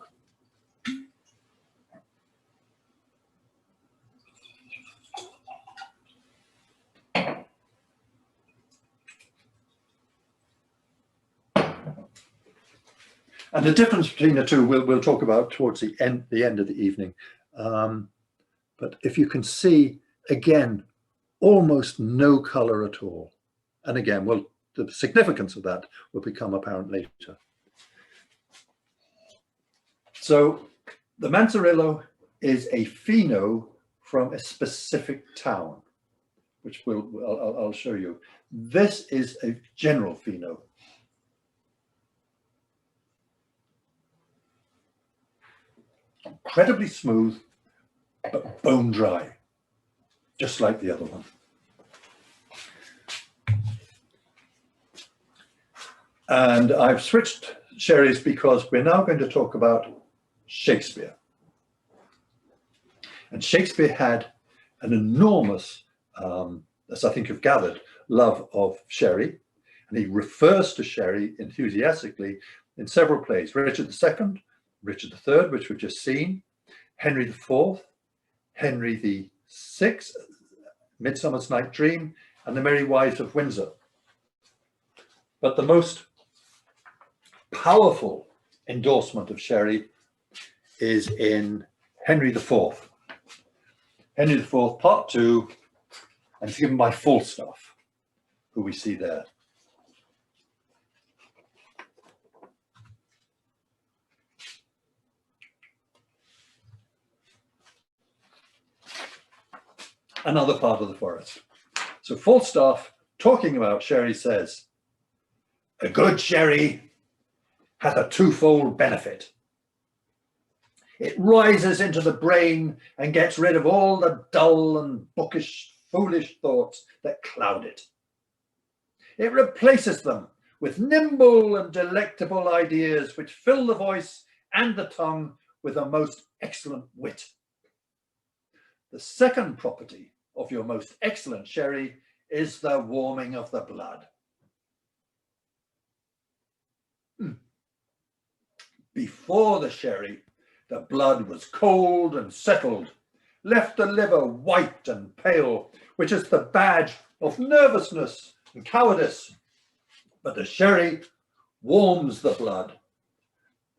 Speaker 2: And the difference between the two, we'll talk about towards the end of the evening. But if you can see, again, almost no color at all. And again, the significance of that will become apparent later. So the Manzarillo is a Fino from a specific town, which I'll show you. This is a general Fino. Incredibly smooth, but bone dry, just like the other one. And I've switched sherries because we're now going to talk about Shakespeare. And Shakespeare had an enormous, as I think you've gathered, love of sherry. And he refers to sherry enthusiastically in several plays. Richard II, Richard III, which we've just seen, Henry IV, Henry VI, Midsummer's Night Dream, and The Merry Wives of Windsor. But the most powerful endorsement of sherry is in Henry IV. Henry IV, Part 2, and it's given by Falstaff, who we see there. Another part of the forest. So Falstaff, talking about sherry, says, "A good sherry hath a twofold benefit. It rises into the brain and gets rid of all the dull and bookish, foolish thoughts that cloud it. It replaces them with nimble and delectable ideas which fill the voice and the tongue with a most excellent wit. The second property of your most excellent sherry is the warming of the blood. Before the sherry, the blood was cold and settled, left the liver white and pale, which is the badge of nervousness and cowardice. But the sherry warms the blood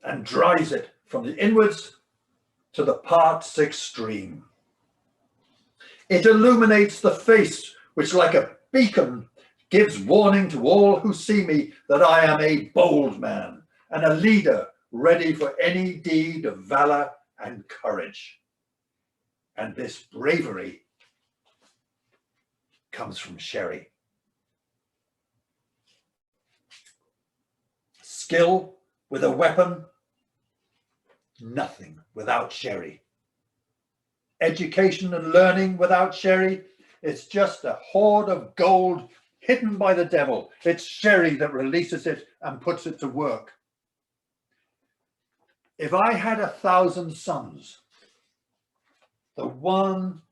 Speaker 2: and dries it from the inwards to the parts extreme. It illuminates the face, which like a beacon gives warning to all who see me that I am a bold man and a leader ready for any deed of valor and courage. And this bravery comes from sherry. Skill with a weapon, nothing without sherry. Education and learning without sherry, it's just a hoard of gold hidden by the devil. It's sherry that releases it and puts it to work. If I had 1,000 sons, the one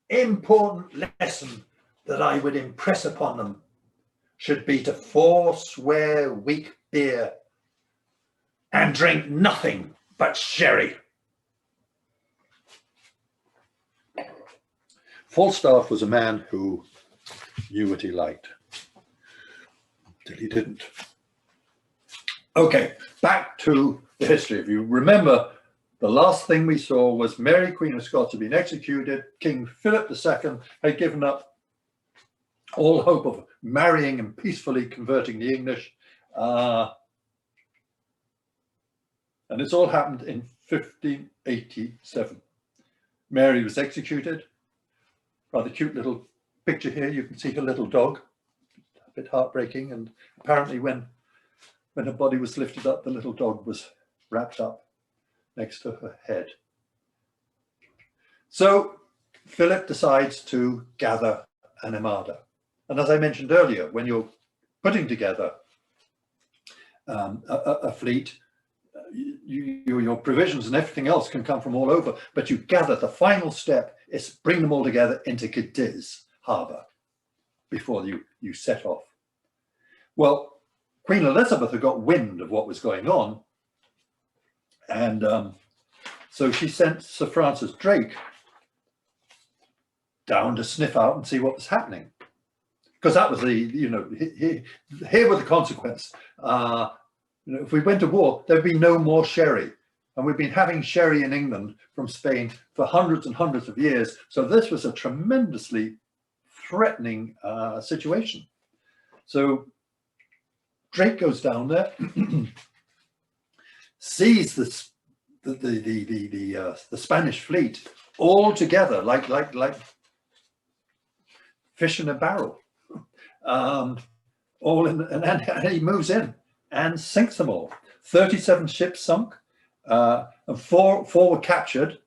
Speaker 2: important lesson that I would impress upon them should be to forswear weak beer and drink nothing but sherry. Falstaff was a man who knew what he liked, till he didn't. Okay, back to the history. If you remember, the last thing we saw was Mary, Queen of Scots, had been executed. King Philip II had given up all hope of marrying and peacefully converting the English. And this all happened in 1587. Mary was executed. Rather cute little picture here. You can see her little dog. A bit heartbreaking. And apparently when her body was lifted up, the little dog was wrapped up next to her head. So Philip decides to gather an armada. And as I mentioned earlier, when you're putting together a fleet, your provisions and everything else can come from all over, but you gather. The final step is bring them all together into Cadiz harbour before you set off. Well, Queen Elizabeth had got wind of what was going on, and so she sent Sir Francis Drake down to sniff out and see what was happening, because that was the, here were the consequences. You know, if we went to war, there'd be no more sherry. And we've been having sherry in England from Spain for hundreds and hundreds of years. So this was a tremendously threatening situation. So Drake goes down there, sees this, the Spanish fleet all together, like fish in a barrel, all in, and he moves in and sinks them all. 37 ships sunk, and four were captured,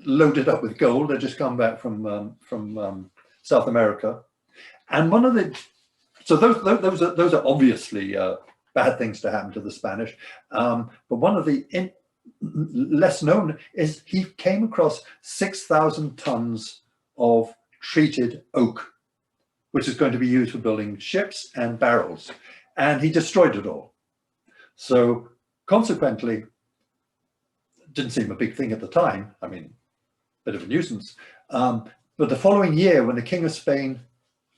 Speaker 2: loaded up with gold. They'd just come back from South America, and one of the those are obviously bad things to happen to the Spanish. But one of the less known is he came across 6,000 tons of treated oak, which is going to be used for building ships and barrels, and he destroyed it all. So consequently, didn't seem a big thing at the time. I mean, bit of a nuisance. But the following year, when the King of Spain,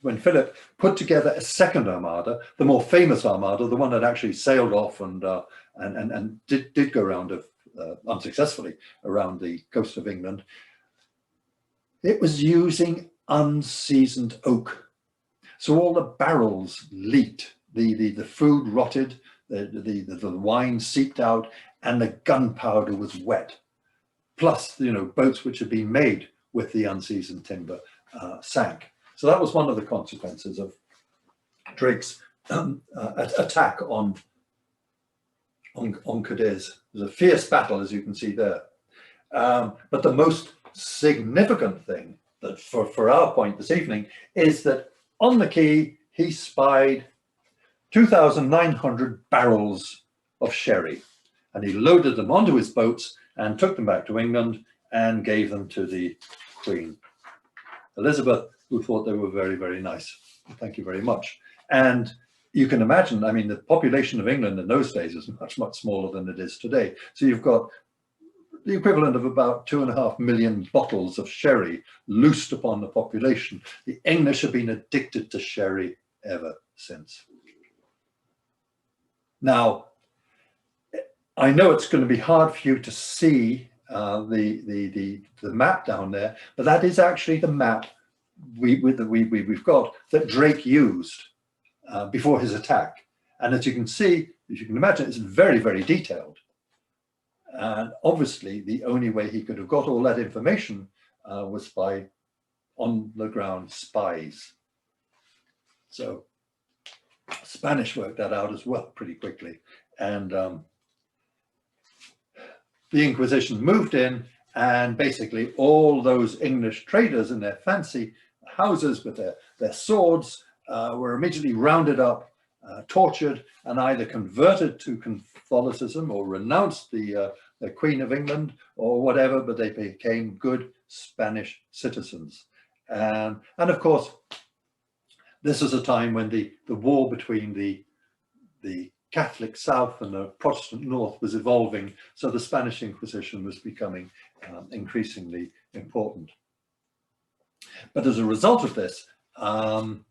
Speaker 2: when Philip put together a second armada, the more famous armada, the one that actually sailed off and did go around unsuccessfully around the coast of England, it was using unseasoned oak. So all the barrels leaked, the food rotted, the wine seeped out, and the gunpowder was wet. Plus, you know, boats which had been made with the unseasoned timber sank. So that was one of the consequences of Drake's attack on Cadiz. It was a fierce battle, as you can see there. But the most significant thing that for our point this evening is that on the quay he spied 2,900 barrels of sherry, and he loaded them onto his boats and took them back to England and gave them to the Queen Elizabeth, who thought they were very, very nice. Thank you very much. And you can imagine, I mean, the population of England in those days was much, much smaller than it is today. So you've got the equivalent of about 2.5 million bottles of sherry loosed upon the population. The English have been addicted to sherry ever since. Now, I know it's going to be hard for you to see the map down there, but that is actually the map we've got that Drake used before his attack. And as you can see, as you can imagine, it's very, very detailed. And obviously, the only way he could have got all that information was by on-the-ground spies. So Spanish worked that out as well pretty quickly. And the Inquisition moved in, and basically all those English traders in their fancy houses with their swords were immediately rounded up, tortured, and either converted to Catholicism or renounced the Queen of England or whatever, but they became good Spanish citizens. And of course, this was a time when the war between the Catholic South and the Protestant North was evolving, so the Spanish Inquisition was becoming increasingly important. But as a result of this, and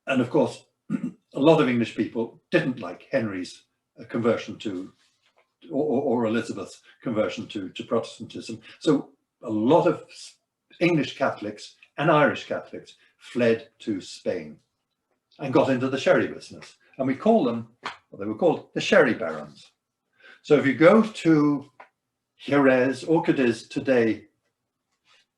Speaker 2: of course, a lot of English people didn't like Henry's conversion to, or Elizabeth's conversion to Protestantism. So a lot of English Catholics and Irish Catholics fled to Spain and got into the sherry business. And we call them, well, they were called the sherry barons. So if you go to Jerez or Cadiz today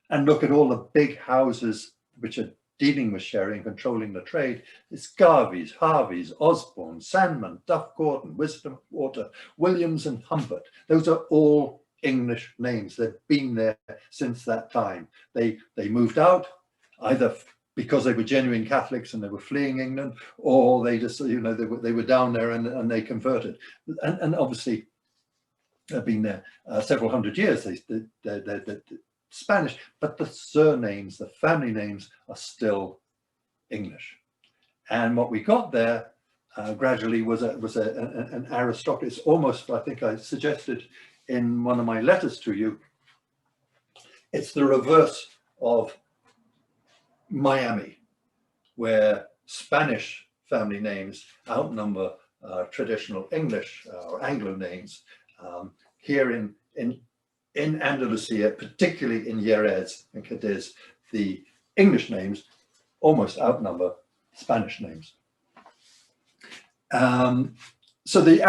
Speaker 2: and look at all the big houses which are dealing with sherry and controlling the trade, it's Garvey's, Harvey's, Osborne, Sandman, Duff Gordon, Wisdom Water, Williams and Humbert. Those are all English names. They've been there since that time. They moved out either because they were genuine Catholics and they were fleeing England, or they just, you know, they were down there and they converted. And obviously they've been there several hundred years. They're Spanish, but the surnames, the family names are still English. And what we got there gradually was an aristocracy. It's almost, I think I suggested in one of my letters to you, it's the reverse of Miami, where Spanish family names outnumber traditional English or Anglo names. Here in Andalusia, particularly in Jerez and Cadiz, the English names almost outnumber Spanish names. So they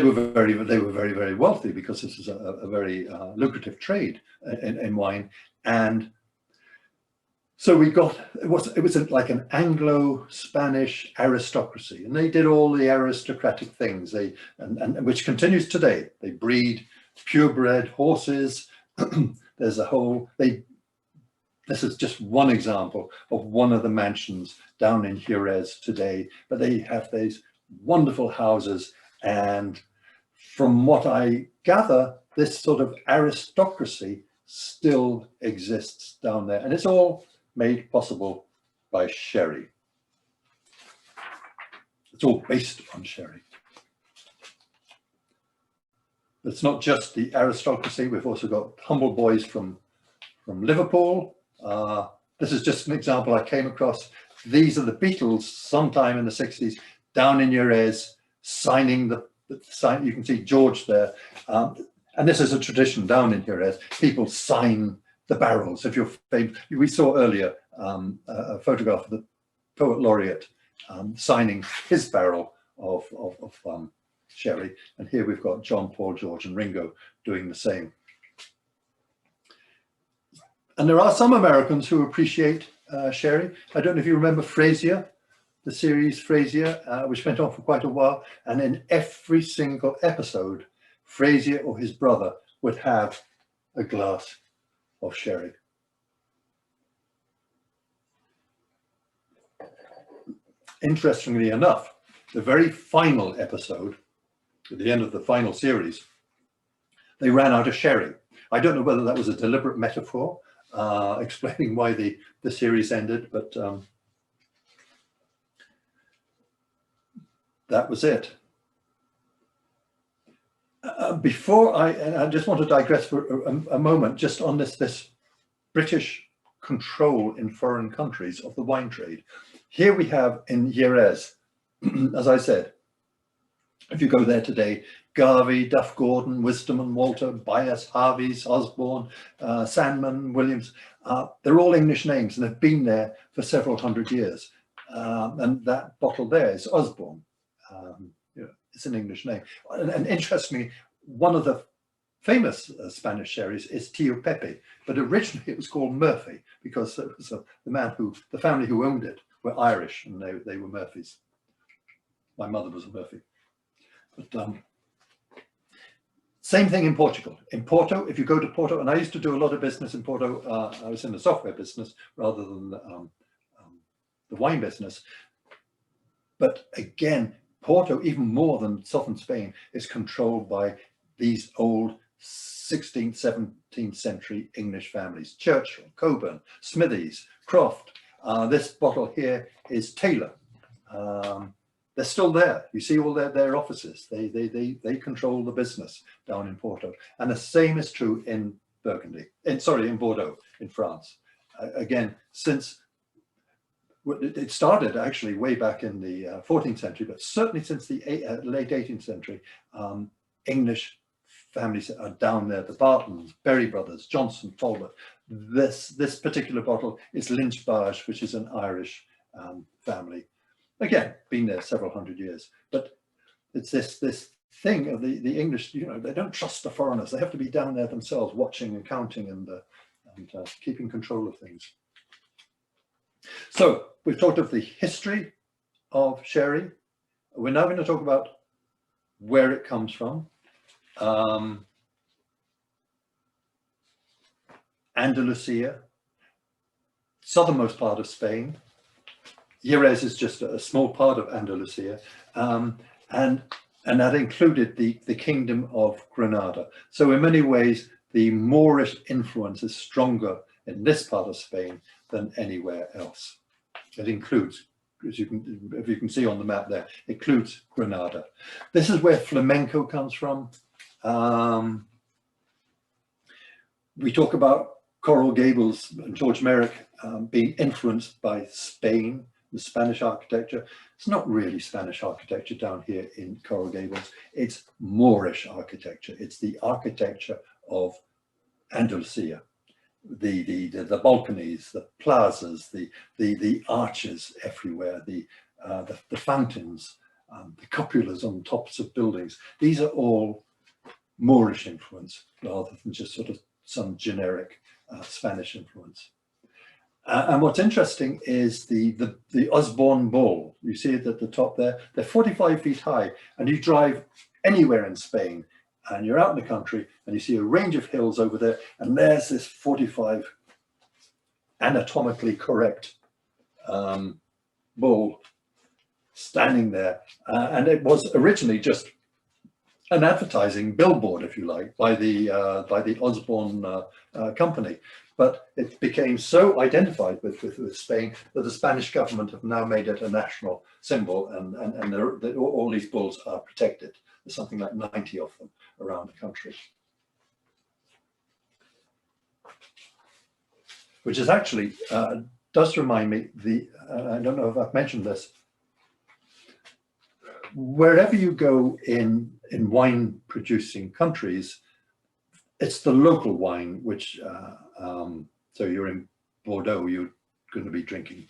Speaker 2: were very wealthy because this is a very lucrative trade in wine, and so we got it was like an Anglo-Spanish aristocracy, and they did all the aristocratic things. And which continues today. They breed purebred horses. There's a whole This is just one example of one of the mansions down in Jerez today, but they have these wonderful houses, and from what I gather, this sort of aristocracy still exists down there, and it's all made possible by sherry. It's all based on sherry. It's not just the aristocracy. We've also got humble boys from Liverpool. This is just an example I came across. These are the Beatles sometime in the 60s down in Jerez signing the sign. You can see George there. And this is a tradition down in Jerez. People sign the barrels. If you're famous, we saw earlier a photograph of the poet laureate signing his barrel of sherry. And here we've got John, Paul, George and Ringo doing the same. And there are some Americans who appreciate sherry. I don't know if you remember Frasier, the series Frasier, which went on for quite a while. And in every single episode, Frasier or his brother would have a glass of sherry. Interestingly enough, the very final episode, at the end of the final series, they ran out of sherry. I don't know whether that was a deliberate metaphor, explaining why the series ended, but that was it. Before I just want to digress for a moment just on this British control in foreign countries of the wine trade. Here we have in Jerez, as I said, if you go there today, Garvey, Duff Gordon, Wisdom and Walter, Bias, Harvey's, Osborne, Sandman, Williams, they're all English names and have been there for several hundred years. And that bottle there is Osborne. It's an English name. And interestingly, one of the famous Spanish sherries is Tío Pepe, but originally it was called Murphy because it was the family who owned it were Irish and they were Murphys. My mother was a Murphy. But same thing in Portugal. In Porto, if you go to Porto, and I used to do a lot of business in Porto, I was in the software business rather than the wine business. But again, Porto, even more than southern Spain, is controlled by these old 16th, 17th century English families. Churchill, Coburn, Smithies, Croft. This bottle here is Taylor. They're still there. You see all their offices. They control the business down in Porto. And the same is true in in Bordeaux, in France. Again, since it started actually way back in the 14th century, but certainly since the late 18th century, English families are down there, the Bartons, Berry Brothers, Johnson, Talbot. This particular bottle is Lynch-Barge, which is an Irish family. Again, been there several hundred years, but it's this thing of the English, they don't trust the foreigners. They have to be down there themselves, watching and counting and keeping control of things. So we've talked of the history of sherry. We're now going to talk about where it comes from. Andalusia, southernmost part of Spain. Jerez is just a small part of Andalusia, and that included the Kingdom of Granada. So in many ways, the Moorish influence is stronger in this part of Spain than anywhere else. It includes, if you can see on the map there, includes Granada. This is where flamenco comes from. We talk about Coral Gables and George Merrick being influenced by Spain. the Spanish architecture. It's not really Spanish architecture down here in Coral Gables. It's Moorish architecture. It's the architecture of Andalusia. The balconies, the plazas, the arches everywhere, the fountains, the cupolas on tops of buildings. These are all Moorish influence rather than just sort of some generic Spanish influence. And what's interesting is the Osborne Bull. You see it at the top there. They're 45 feet high, and you drive anywhere in Spain and you're out in the country and you see a range of hills over there, and there's this 45 anatomically correct bull standing there. And it was originally just an advertising billboard, if you like, by the Osborne company. But it became so identified with Spain that the Spanish government have now made it a national symbol, and all these bulls are protected. There's something like 90 of them around the country. Which is actually, does remind me, I don't know if I've mentioned this, wherever you go in wine producing countries, it's the local wine, which, so you're in Bordeaux, you're going to be drinking,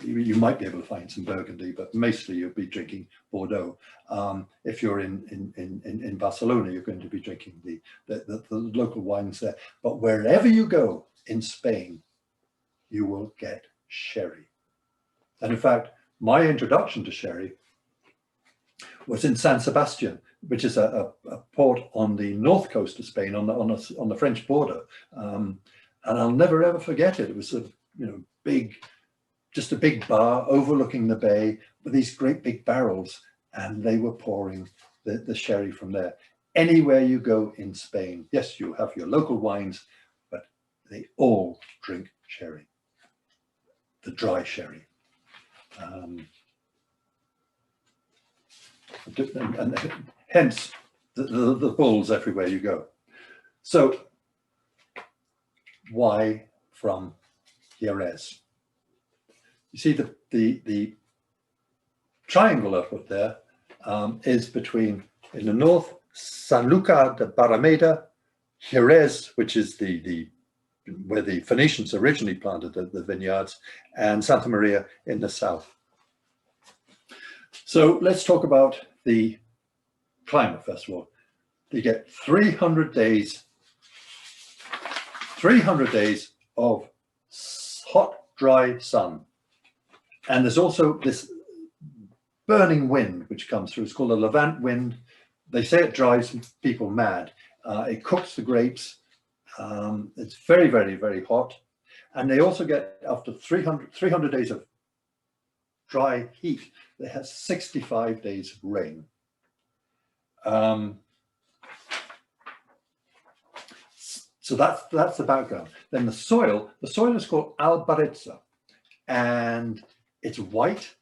Speaker 2: you might be able to find some Burgundy, but mostly you'll be drinking Bordeaux. If you're in Barcelona, you're going to be drinking the local wines there. But wherever you go in Spain, you will get sherry. And in fact, my introduction to sherry was in San Sebastian, which is a port on the north coast of Spain, on the French border, and I'll never ever forget it. It was just a big bar overlooking the bay with these great big barrels, and they were pouring the sherry from there. Anywhere you go in Spain, yes, you have your local wines, but they all drink sherry, the dry sherry. And hence the bulls everywhere you go. So why from Jerez? You see the triangle I put there is between, in the north, Sanlúcar de Barrameda, Jerez, which is where the Phoenicians originally planted the vineyards, and Santa Maria in the south. So let's talk about the climate first of all. You get 300 days of hot, dry sun. And there's also this burning wind which comes through. It's called a Levant wind. They say it drives people mad. It cooks the grapes. It's very, very, very hot. And they also get, after 300 days of dry heat, they have 65 days of rain. So that's the background. Then the soil is called albareza, and it's white.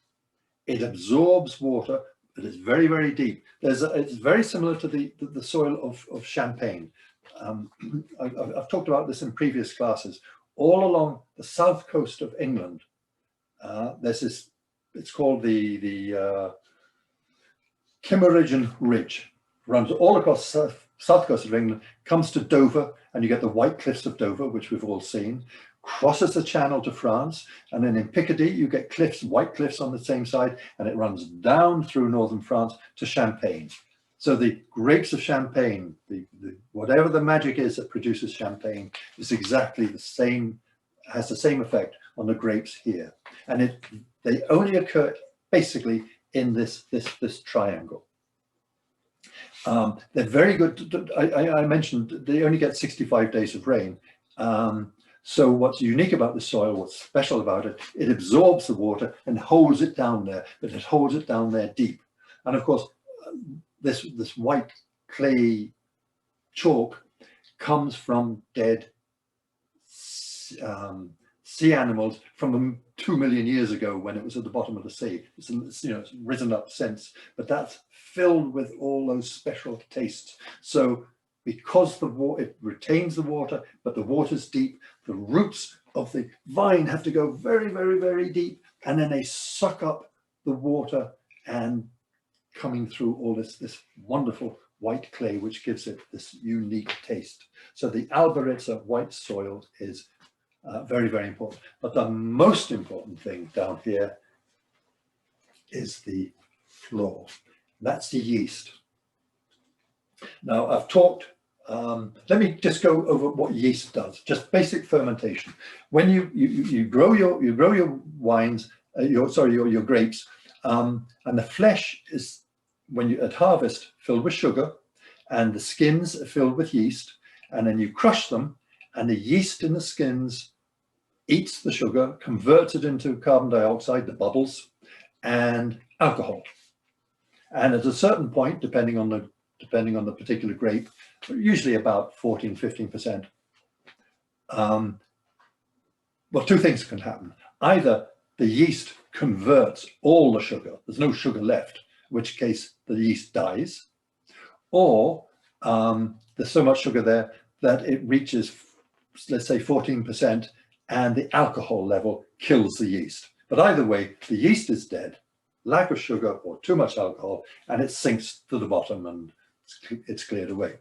Speaker 2: It absorbs water, but it's very, very deep. It's very similar to the soil of Champagne. I've talked about this in previous classes. All along the south coast of England, there's this. It's called the Kimmeridgean Ridge. Runs all across the south coast of England, comes to Dover, and you get the White Cliffs of Dover, which we've all seen, crosses the Channel to France, and then in Picardy you get cliffs, white cliffs on the same side, and it runs down through northern France to Champagne. So the grapes of Champagne, whatever the magic is that produces Champagne, is exactly the same, has the same effect on the grapes here. And they only occur basically in this triangle. They're very good. I mentioned they only get 65 days of rain. So what's unique about the soil, what's special about it, it absorbs the water and holds it down there, but it holds it down there deep. And of course, this white clay chalk comes from dead sea animals from 2 million years ago when it was at the bottom of the sea. It's risen up since, but that's filled with all those special tastes. So because it retains the water, but the water's deep, the roots of the vine have to go very, very, very deep. and then they suck up the water and coming through all this wonderful white clay, which gives it this unique taste. So the Albaritza white soil is very, very important. But the most important thing down here is the floor. That's the yeast. Now I've talked, let me just go over what yeast does, just basic fermentation. When you grow your wines, your grapes, and the flesh is, when you at harvest, filled with sugar, and the skins are filled with yeast, and then you crush them, and the yeast in the skins eats the sugar, converts it into carbon dioxide, the bubbles, and alcohol. And at a certain point, depending on the particular grape, usually about 14–15%. Well, two things can happen. Either the yeast converts all the sugar, there's no sugar left, in which case the yeast dies, or there's so much sugar there that it reaches, let's say, 14%, and the alcohol level kills the yeast. But either way, the yeast is dead, lack of sugar or too much alcohol, and it sinks to the bottom and it's cleared away.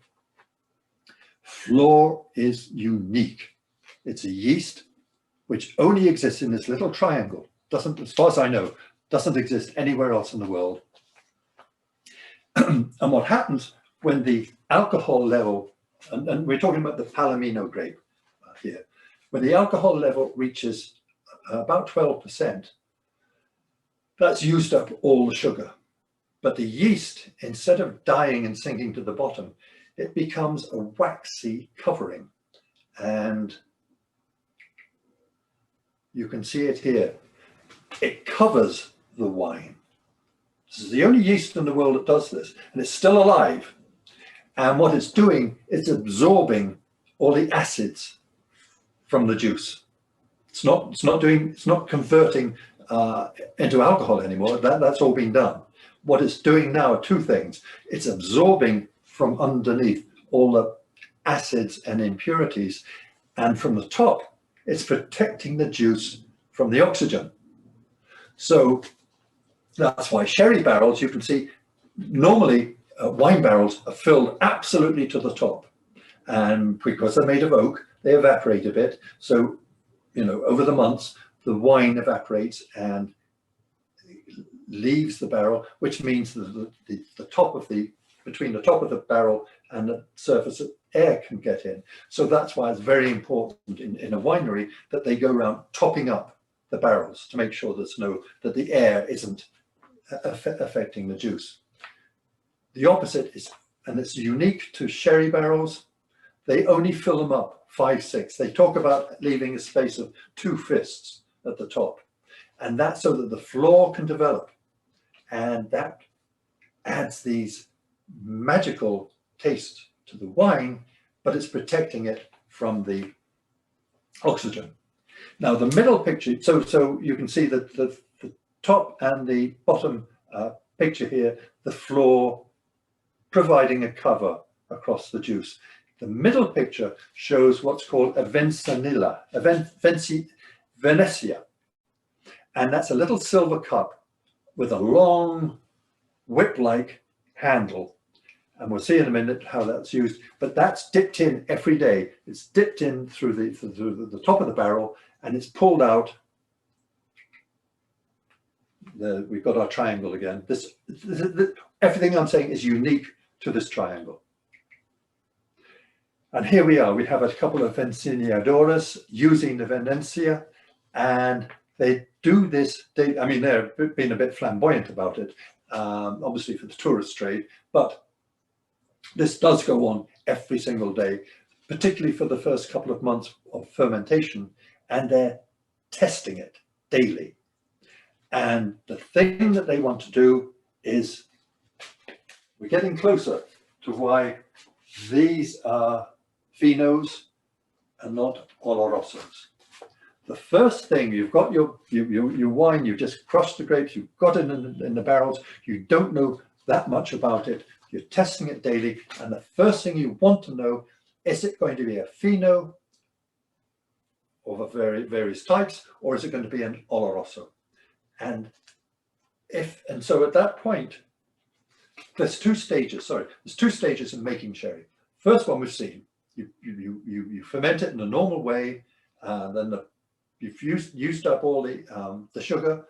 Speaker 2: Flor is unique. It's a yeast which only exists in this little triangle. Doesn't, as far as I know, doesn't exist anywhere else in the world. And what happens when the alcohol level, and we're talking about the Palomino grape here, when the alcohol level reaches about 12%, that's used up all the sugar. But the yeast, instead of dying and sinking to the bottom, it becomes a waxy covering. And you can see it here. It covers the wine. This is the only yeast in the world that does this, and it's still alive. And what it's doing, it's absorbing all the acids from the juice. It's not converting into alcohol anymore. That's all been done. What it's doing now are two things. It's absorbing from underneath all the acids and impurities, and from the top, it's protecting the juice from the oxygen. So that's why sherry barrels, you can see, normally wine barrels are filled absolutely to the top. And because they're made of oak, they evaporate a bit. So, you know, over the months, the wine evaporates and leaves the barrel, which means that the top of between the top of the barrel and the surface of air can get in. So that's why it's very important in a winery that they go around topping up the barrels to make sure that the air isn't affecting the juice. The opposite is, and it's unique to sherry barrels, they only fill them up 5–6. They talk about leaving a space of 2 fists at the top, and that's so that the floor can develop, and that adds these magical taste to the wine, but it's protecting it from the oxygen. Now the middle picture, so you can see that the top and the bottom picture here, the floor providing a cover across the juice. The middle picture shows what's called a Venezia, and that's a little silver cup with a long whip-like handle. And we'll see in a minute how that's used, but that's dipped in every day. It's dipped in through the top of the barrel, and it's pulled out. We've got our triangle again. Everything I'm saying is unique to this triangle. And here we are. We have a couple of Veneciadores using the Venezia, and they do this. I mean, they're being a bit flamboyant about it, obviously for the tourist trade, but this does go on every single day, particularly for the first couple of months of fermentation, and they're testing it daily. And the thing that they want to do is, we're getting closer to why these are finos and not olorosos. The first thing, you've got your wine, you've just crushed the grapes, you've got it in the barrels, you don't know that much about it, you're testing it daily, and the first thing you want to know, is it going to be a fino of various types, or is it going to be an oloroso? And so at that point, there's two stages in making sherry. First one we've seen, you ferment it in a normal way, then you've used up all the sugar.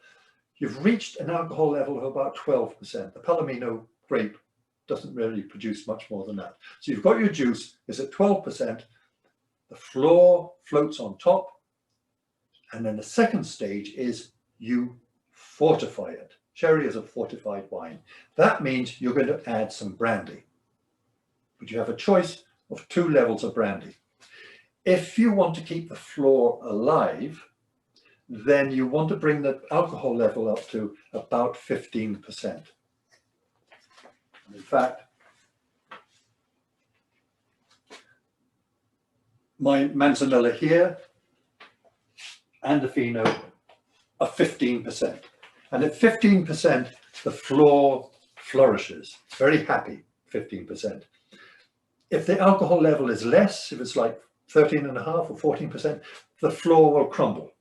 Speaker 2: You've reached an alcohol level of about 12%. The Palomino grape doesn't really produce much more than that. So you've got your juice, it's at 12%, the floor floats on top, and then the second stage is you fortify it. Sherry is a fortified wine. That means you're going to add some brandy, but you have a choice of 2 levels of brandy. If you want to keep the floor alive, then you want to bring the alcohol level up to about 15%. In fact, my Manzanilla here and the Fino are 15%. And at 15%, the floor flourishes. It's very happy, 15%. If the alcohol level is less, if it's like 13.5 or 14%, the floor will crumble,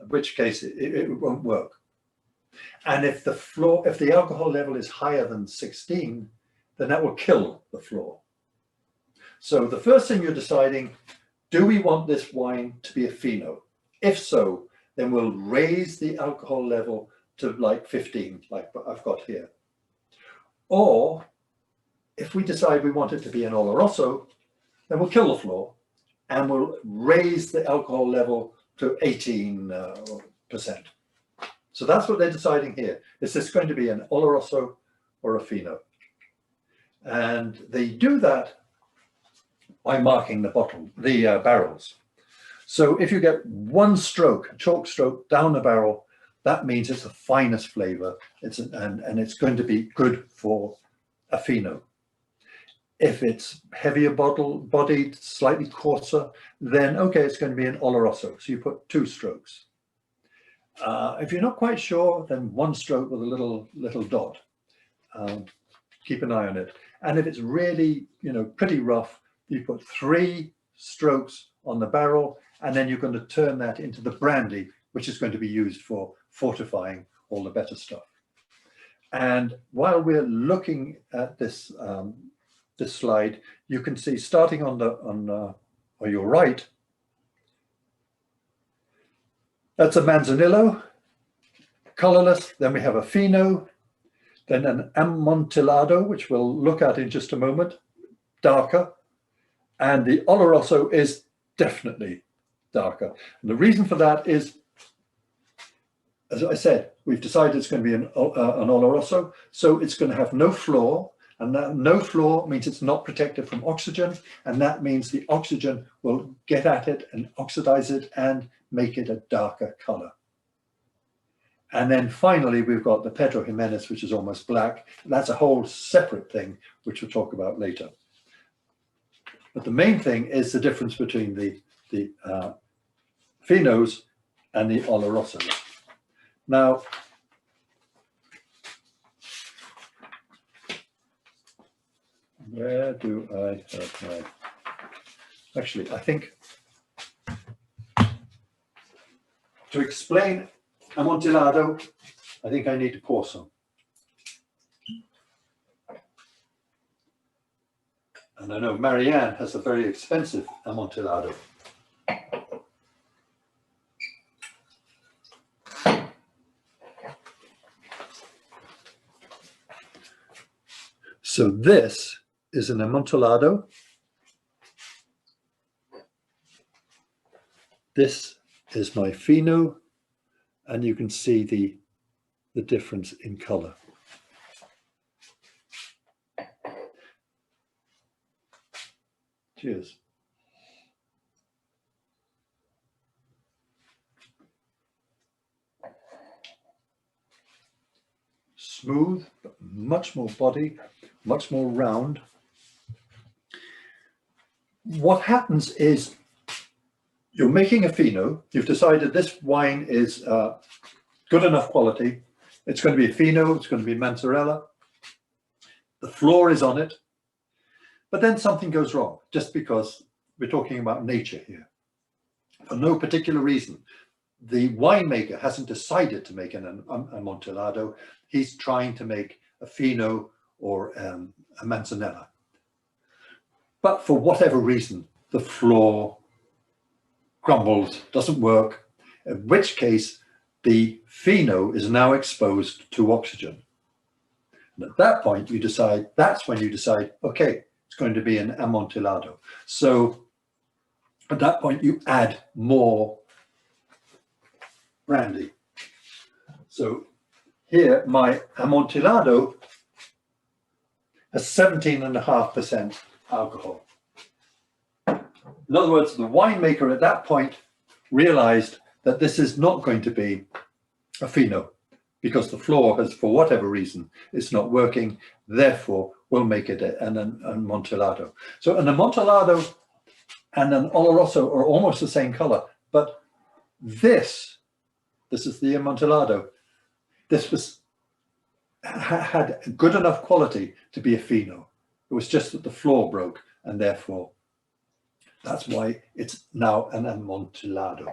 Speaker 2: in which case it won't work. And if the alcohol level is higher than 16, then that will kill the floor. So the first thing you're deciding, do we want this wine to be a Fino? If so, then we'll raise the alcohol level to like 15, like I've got here. Or if we decide we want it to be an Oloroso, then we'll kill the floor and we'll raise the alcohol level to 18%. So that's what they're deciding here. Is this going to be an Oloroso or a Fino? And they do that by marking the barrels. So if you get one stroke, a chalk stroke down the barrel, that means it's the finest flavor. And it's going to be good for a Fino. If it's heavier bodied, slightly coarser, then okay, it's going to be an Oloroso. So you put 2 strokes. If you're not quite sure, then 1 stroke with a little dot. Keep an eye on it. And if it's really, pretty rough, you put 3 strokes on the barrel, and then you're going to turn that into the brandy, which is going to be used for fortifying all the better stuff. And while we're looking at this slide, you can see starting on your right, that's a Manzanillo, colorless. Then we have a Fino, then an Amontillado, which we'll look at in just a moment, darker. And the Oloroso is definitely darker. And the reason for that is, as I said, we've decided it's going to be an Oloroso, so it's going to have no floor, and that no floor means it's not protected from oxygen, and that means the oxygen will get at it and oxidize it and make it a darker color. And then finally, we've got the Pedro Jimenez, which is almost black. And that's a whole separate thing, which we'll talk about later. But the main thing is the difference between the Finos and the Olorosos. Now, where do I have my... Actually, I think to explain Amontillado, I think I need to pour some. And I know Marianne has a very expensive Amontillado. So this is an Amontillado. This is my Fino, and you can see the difference in color. Cheers. Smooth, but much more body, much more round. What happens is you're making a Fino. You've decided this wine is good enough quality. It's going to be a Fino. It's going to be Manzanilla. The floor is on it. But then something goes wrong, just because we're talking about nature here. For no particular reason, the winemaker hasn't decided to make an Amontillado. He's trying to make a Fino or a Manzanella. But for whatever reason, the floor crumbles, doesn't work, in which case the Fino is now exposed to oxygen. And at that point, you decide, that's when you decide, okay, it's going to be an Amontillado. So at that point, you add more brandy. So here, my Amontillado has 17.5% alcohol. In other words, the winemaker at that point realized that this is not going to be a Fino because the floor has, for whatever reason, it's not working. Therefore, we'll make it an Amontillado. So an Amontillado and an Oloroso are almost the same color, but this is the Amontillado. This had good enough quality to be a Fino. It was just that the floor broke, and therefore that's why it's now an Amontillado.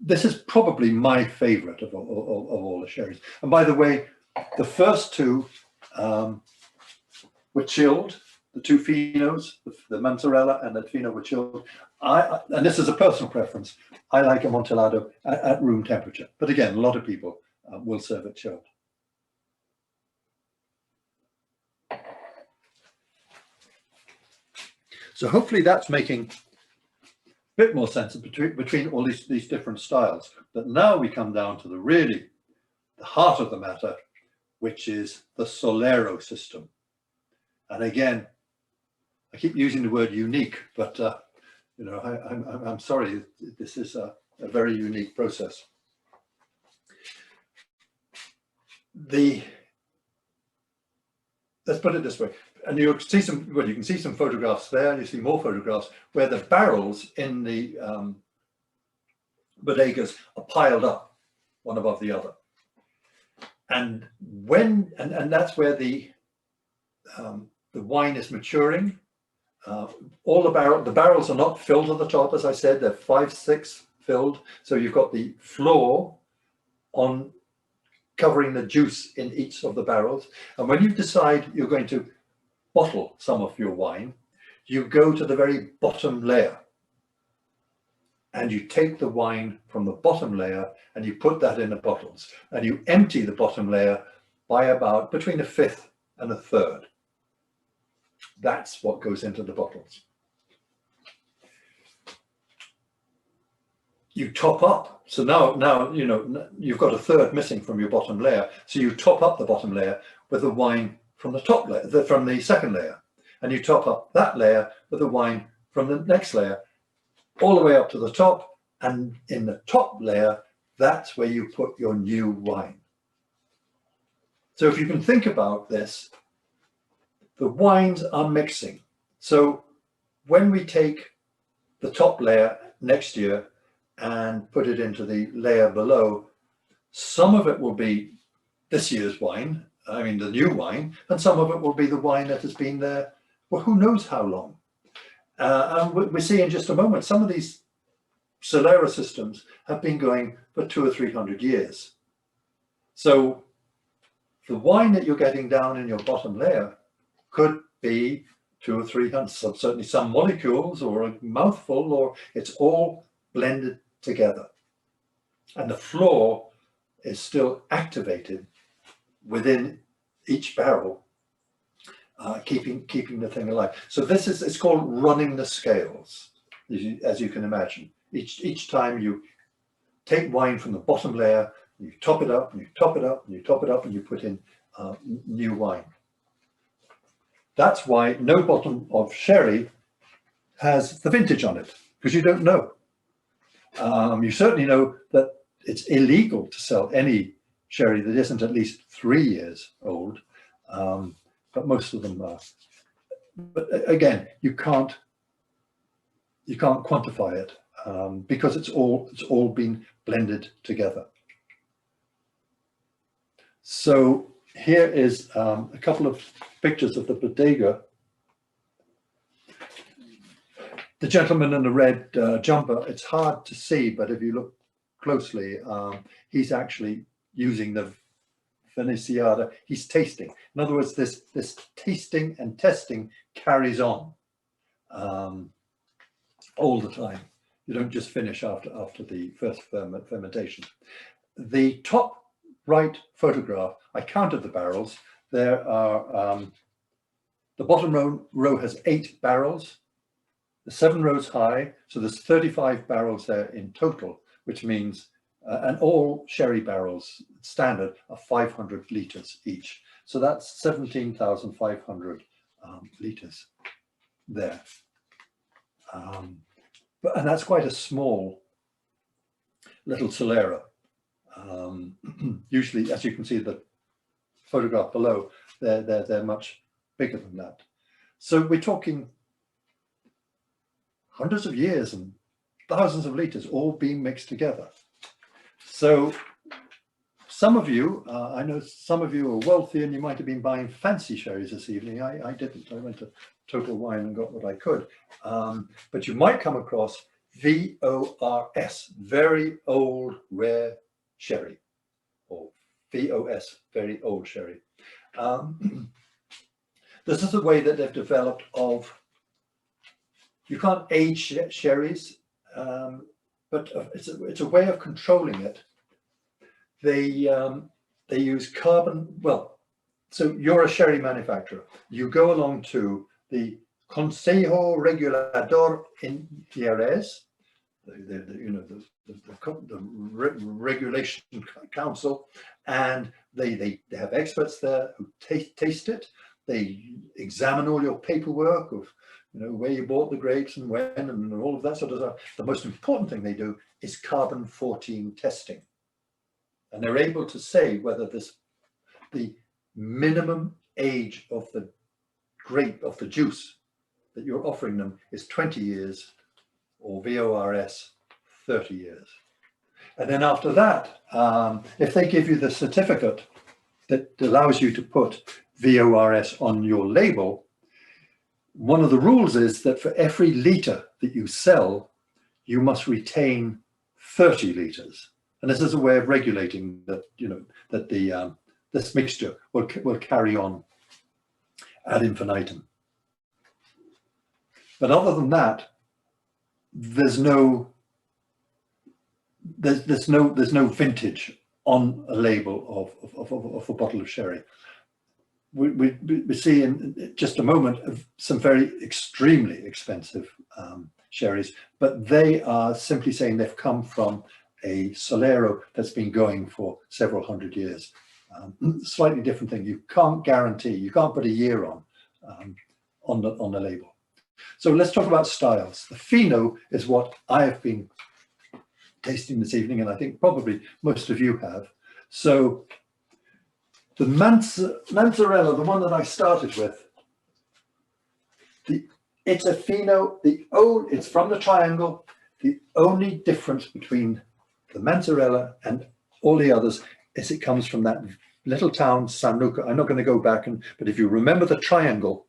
Speaker 2: This is probably my favorite of all the sherries. And by the way, the first two were chilled. The two Finos, the Manzanella and the Fino were chilled. And this is a personal preference. I like Amontillado at room temperature. But again, a lot of people will serve it chilled. So hopefully that's making a bit more sense between all these different styles. But now we come down to the heart of the matter, which is the Solero system. And again, I keep using the word unique, but you know, I'm sorry, this is a very unique process. Let's put it this way, and you see some, well, you can see some photographs there, you see more photographs where the barrels in the bodegas are piled up one above the other. And and that's where the wine is maturing. All the barrels are not filled at the top, as I said, they're 5, 6 filled. So you've got the floor on covering the juice in each of the barrels. And when you decide you're going to bottle some of your wine, you go to the very bottom layer and you take the wine from the bottom layer and you put that in the bottles and you empty the bottom layer by about between a fifth and a third. That's what goes into the bottles. You top up. So now you know you've got a third missing from your bottom layer. So you top up the bottom layer with the wine from the top layer, from the second layer, and you top up that layer with the wine from the next layer, all the way up to the top. And in the top layer, that's where you put your new wine. So if you can think about this, the wines are mixing. So when we take the top layer next year and put it into the layer below, some of it will be this year's wine, I mean the new wine, and some of it will be the wine that has been there, well, who knows how long. And we'll see in just a moment, some of these Cholera systems have been going for 200 or 300 years. So the wine that you're getting down in your bottom layer could be 200 or 300, certainly some molecules or a mouthful, or it's all blended together. And the floor is still activated within each barrel, keeping the thing alive. So this is, it's called running the scales, as you can imagine. Each time you take wine from the bottom layer, you top it up, and you top it up, and you top it up, and you put in new wine. That's why no bottle of sherry has the vintage on it, because you don't know. You certainly know that it's illegal to sell any sherry that isn't at least 3 years old, but most of them are. But again, you can't quantify it because it's all been blended together. So here is a couple of pictures of the bodega. The gentleman in the red jumper, it's hard to see, but if you look closely, he's actually using the Veneciada. He's tasting. In other words, this tasting and testing carries on all the time. You don't just finish after the first fermentation. The top right photograph, I counted the barrels. There are, the bottom row has 8 barrels, the 7 rows high, so there's 35 barrels there in total, which means, and all sherry barrels standard are 500 litres each. So that's 17,500 litres there. And that's quite a small little Cholera. Usually, as you can see the photograph below, they're much bigger than that. So we're talking hundreds of years and thousands of litres all being mixed together. So some of you, I know some of you are wealthy and you might have been buying fancy sherries this evening. I didn't. I went to Total Wine and got what I could. But you might come across VORS, very old rare sherry, or VOS, very old sherry. This is the way that they've developed of, you can't age sherries, but it's a way of controlling it. They use carbon, well, so you're a sherry manufacturer. You go along to the Consejo Regulador in Jerez, the regulation council, and they have experts there who taste it. They examine all your paperwork of where you bought the grapes and when and all of that sort of stuff. The most important thing they do is carbon-14 testing, and they're able to say whether the minimum age of the grape, of the juice that you're offering them, is 20 years or VORS 30 years. And then after that, if they give you the certificate that allows you to put VORS on your label, one of the rules is that for every litre that you sell, you must retain 30 litres. And this is a way of regulating that, that this mixture will carry on ad infinitum. But other than that, there's no vintage on a label of a bottle of sherry. We see in just a moment of some very extremely expensive sherries, but they are simply saying they've come from a Solero that's been going for several hundred years. Slightly different thing. You can't guarantee, you can't put a year on the label. So let's talk about styles. The Fino is what I have been tasting this evening, and I think probably most of you have. So the Manzarella, the one that I started with, it's a Fino. It's from the triangle. The only difference between the Manzarella and all the others is it comes from that little town, San Luca. I'm not going to go back, but if you remember the triangle,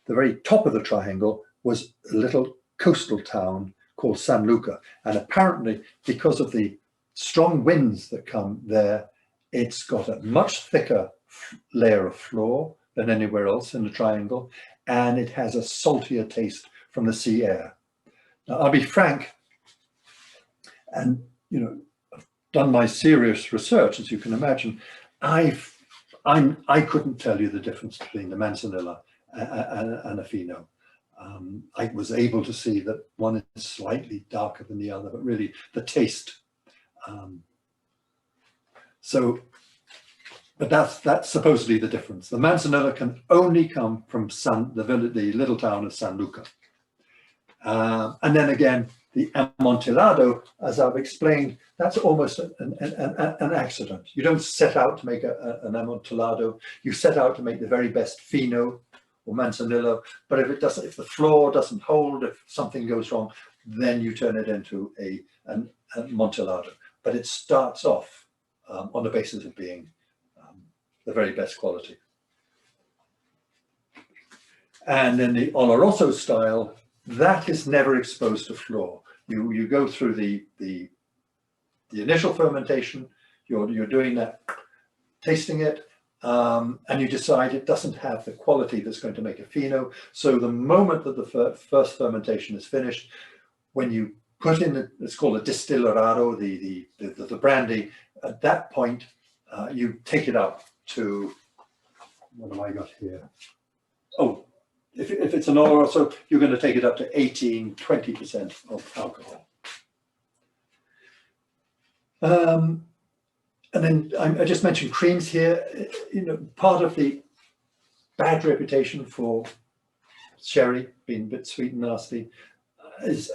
Speaker 2: the very top of the triangle was a little coastal town called San Luca. And apparently, because of the strong winds that come there, it's got a much thicker layer of floor than anywhere else in the triangle, and it has a saltier taste from the sea air. Now, I'll be frank, and I've done my serious research, as you can imagine. I couldn't tell you the difference between the Manzanilla and a Fino. I was able to see that one is slightly darker than the other, but really the taste. But that's supposedly the difference. The Manzanilla can only come from the little town of San Luca. And then again, the Amontillado, as I've explained, that's almost an accident. You don't set out to make an Amontillado. You set out to make the very best Fino or Manzanillo, but if the floor doesn't hold, if something goes wrong, then you turn it into an Amontillado. But it starts off on the basis of being the very best quality. And in the Oloroso style, that is never exposed to flaw. You go through the initial fermentation, you're doing that, tasting it, and you decide it doesn't have the quality that's going to make a Fino. So the moment that the first fermentation is finished, when you put in, it's called a distillerado, the brandy, at that point, you take it up to, what have I got here? Oh, if it's an oil, so you're going to take it up to 18-20% of alcohol. And then I just mentioned creams here. You know, part of the bad reputation for sherry being a bit sweet and nasty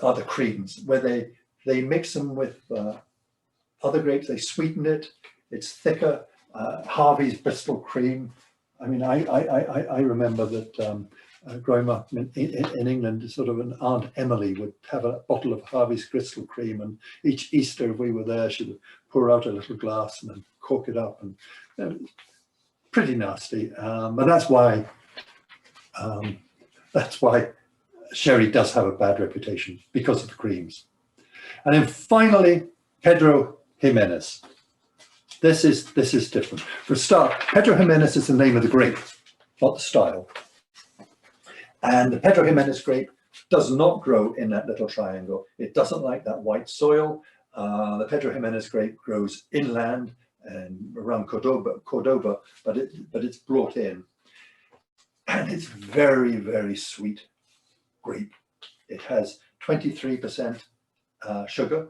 Speaker 2: are the creams, where they mix them with other grapes, they sweeten it, it's thicker. Harvey's Bristol cream. I mean, I remember that growing up in England, sort of an Aunt Emily would have a bottle of Harvey's Bristol cream, and each Easter if we were there, she would pour out a little glass and then cork it up, and you know, pretty nasty. But that's why sherry does have a bad reputation, because of the creams. And then finally, Pedro Jimenez. This is different. For a start, Pedro Jimenez is the name of the grape, not the style. And the Pedro Jimenez grape does not grow in that little triangle. It doesn't like that white soil. The Pedro Jimenez grape grows inland and around Cordoba, but it's brought in. And it's very, very sweet grape. It has 23% sugar.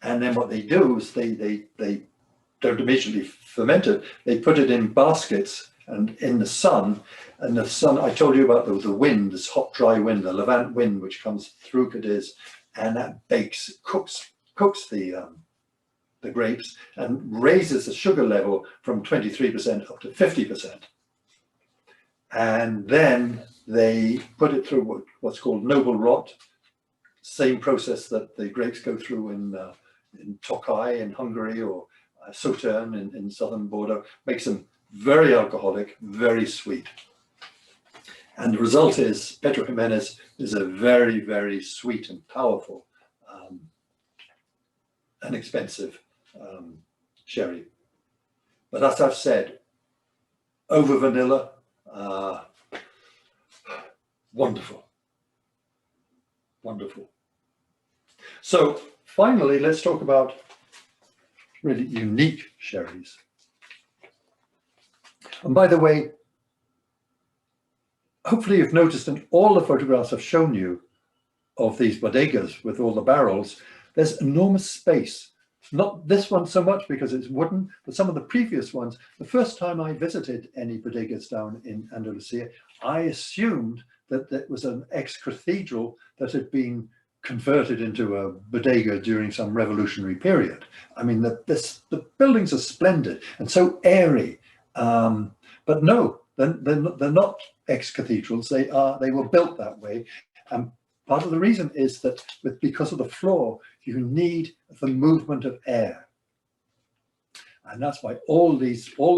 Speaker 2: And then what they do is they don't immediately ferment it. They put it in baskets and in the sun. And the sun, I told you about the wind, this hot, dry wind, the Levant wind, which comes through Cadiz, and that cooks the grapes and raises the sugar level from 23% up to 50%. And then they put it through what's called noble rot, same process that the grapes go through in Tokai in Hungary, or Sauterne in southern Bordeaux, makes them very alcoholic, very sweet. And the result is Pedro Jimenez is a very, very sweet and powerful and expensive sherry. But as I've said, over vanilla, wonderful, wonderful. So finally, let's talk about really unique sherries. And by the way, hopefully you've noticed in all the photographs I've shown you of these bodegas with all the barrels, there's enormous space. Not this one so much because it's wooden, but some of the previous ones. The first time I visited any bodegas down in Andalusia, I assumed that it was an ex-cathedral that had been converted into a bodega during some revolutionary period. I mean, the buildings are splendid and so airy, but no, they're not ex-cathedrals. They were built that way, and part of the reason is that because of the floor, you need the movement of air, and that's why all the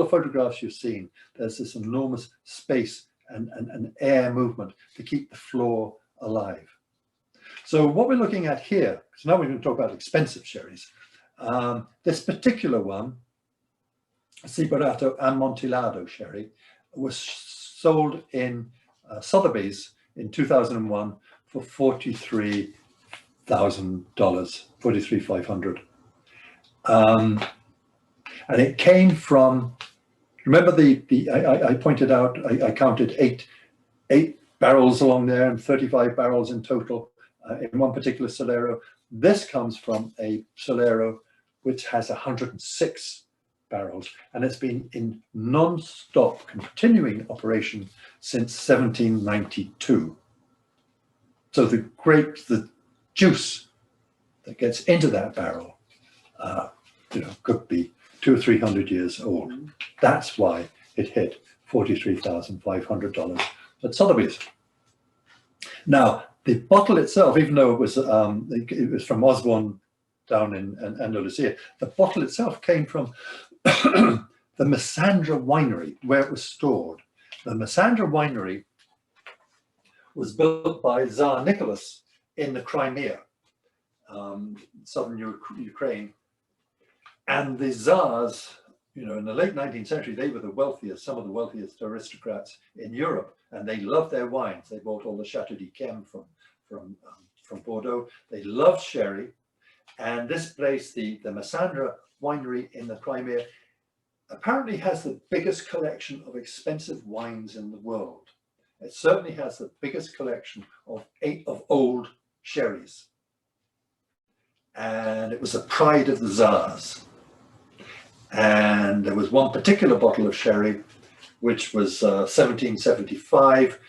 Speaker 2: photographs you've seen, there's this enormous space and air movement to keep the floor alive. So what we're looking at here, because now we're going to talk about expensive sherries. This particular one, Ciberato Amontillado sherry, was sold in Sotheby's in 2001 for $43,000, $43,500. And it came from, remember I pointed out, I counted eight barrels along there and 35 barrels in total. In one particular Cholera. This comes from a Cholera which has 106 barrels, and it's been in non-stop continuing operation since 1792. So the grapes, the juice that gets into that barrel, could be 200 or 300 years old. That's why it hit $43,500 at Sotheby's. Now, the bottle itself, even though it was from Osborne down in Andalusia, the bottle itself came from the Massandra winery where it was stored. The Massandra winery was built by Tsar Nicholas in the Crimea, southern Ukraine. And the Tsars, you know, in the late 19th century, they were the wealthiest, some of the wealthiest aristocrats in Europe, and they loved their wines. They bought all the Chateau d'Yquem from Bordeaux. They loved sherry. And this place, the Massandra winery in the Crimea, apparently has the biggest collection of expensive wines in the world. It certainly has the biggest collection of old sherries. And it was a pride of the Tsars. And there was one particular bottle of sherry, which was 1775,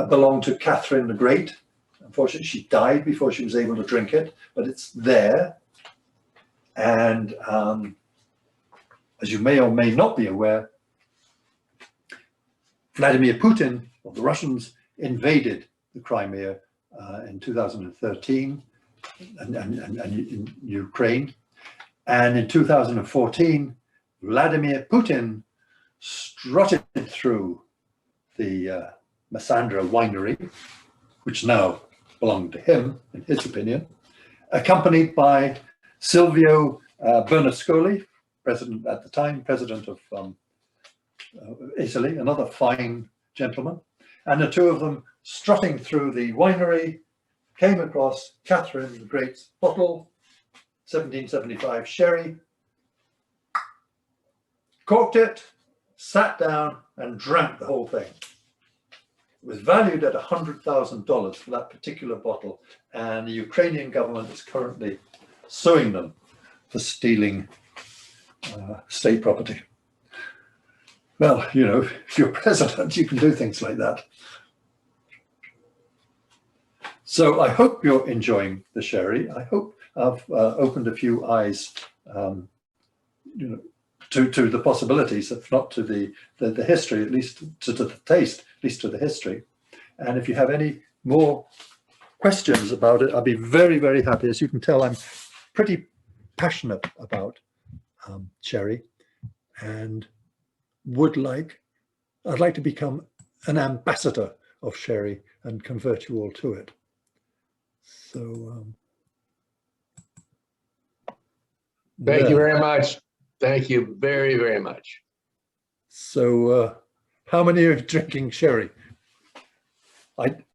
Speaker 2: belonged to Catherine the Great. Unfortunately, she died before she was able to drink it, but it's there. And as you may or may not be aware, Vladimir Putin, or the Russians, invaded the Crimea in 2013 and in Ukraine. And in 2014, Vladimir Putin strutted through the Massandra winery, which now belonged to him, in his opinion, accompanied by Silvio Berlusconi, president at the time, president of Italy, another fine gentleman. And the two of them strutting through the winery came across Catherine the Great's bottle, 1775 sherry, corked it, sat down and drank the whole thing. It was valued at $100,000 for that particular bottle, and the Ukrainian government is currently suing them for stealing state property. Well, you know, if you're president, you can do things like that. So I hope you're enjoying the sherry. I hope I've opened a few eyes, you know, to the possibilities, if not to the history, at least to the taste, at least to the history. And if you have any more questions about it, I'll be very, very happy. As you can tell, I'm pretty passionate about sherry, and I'd like to become an ambassador of sherry and convert you all to it. So
Speaker 3: Thank you very much. Thank you very, very much.
Speaker 2: So how many are drinking sherry?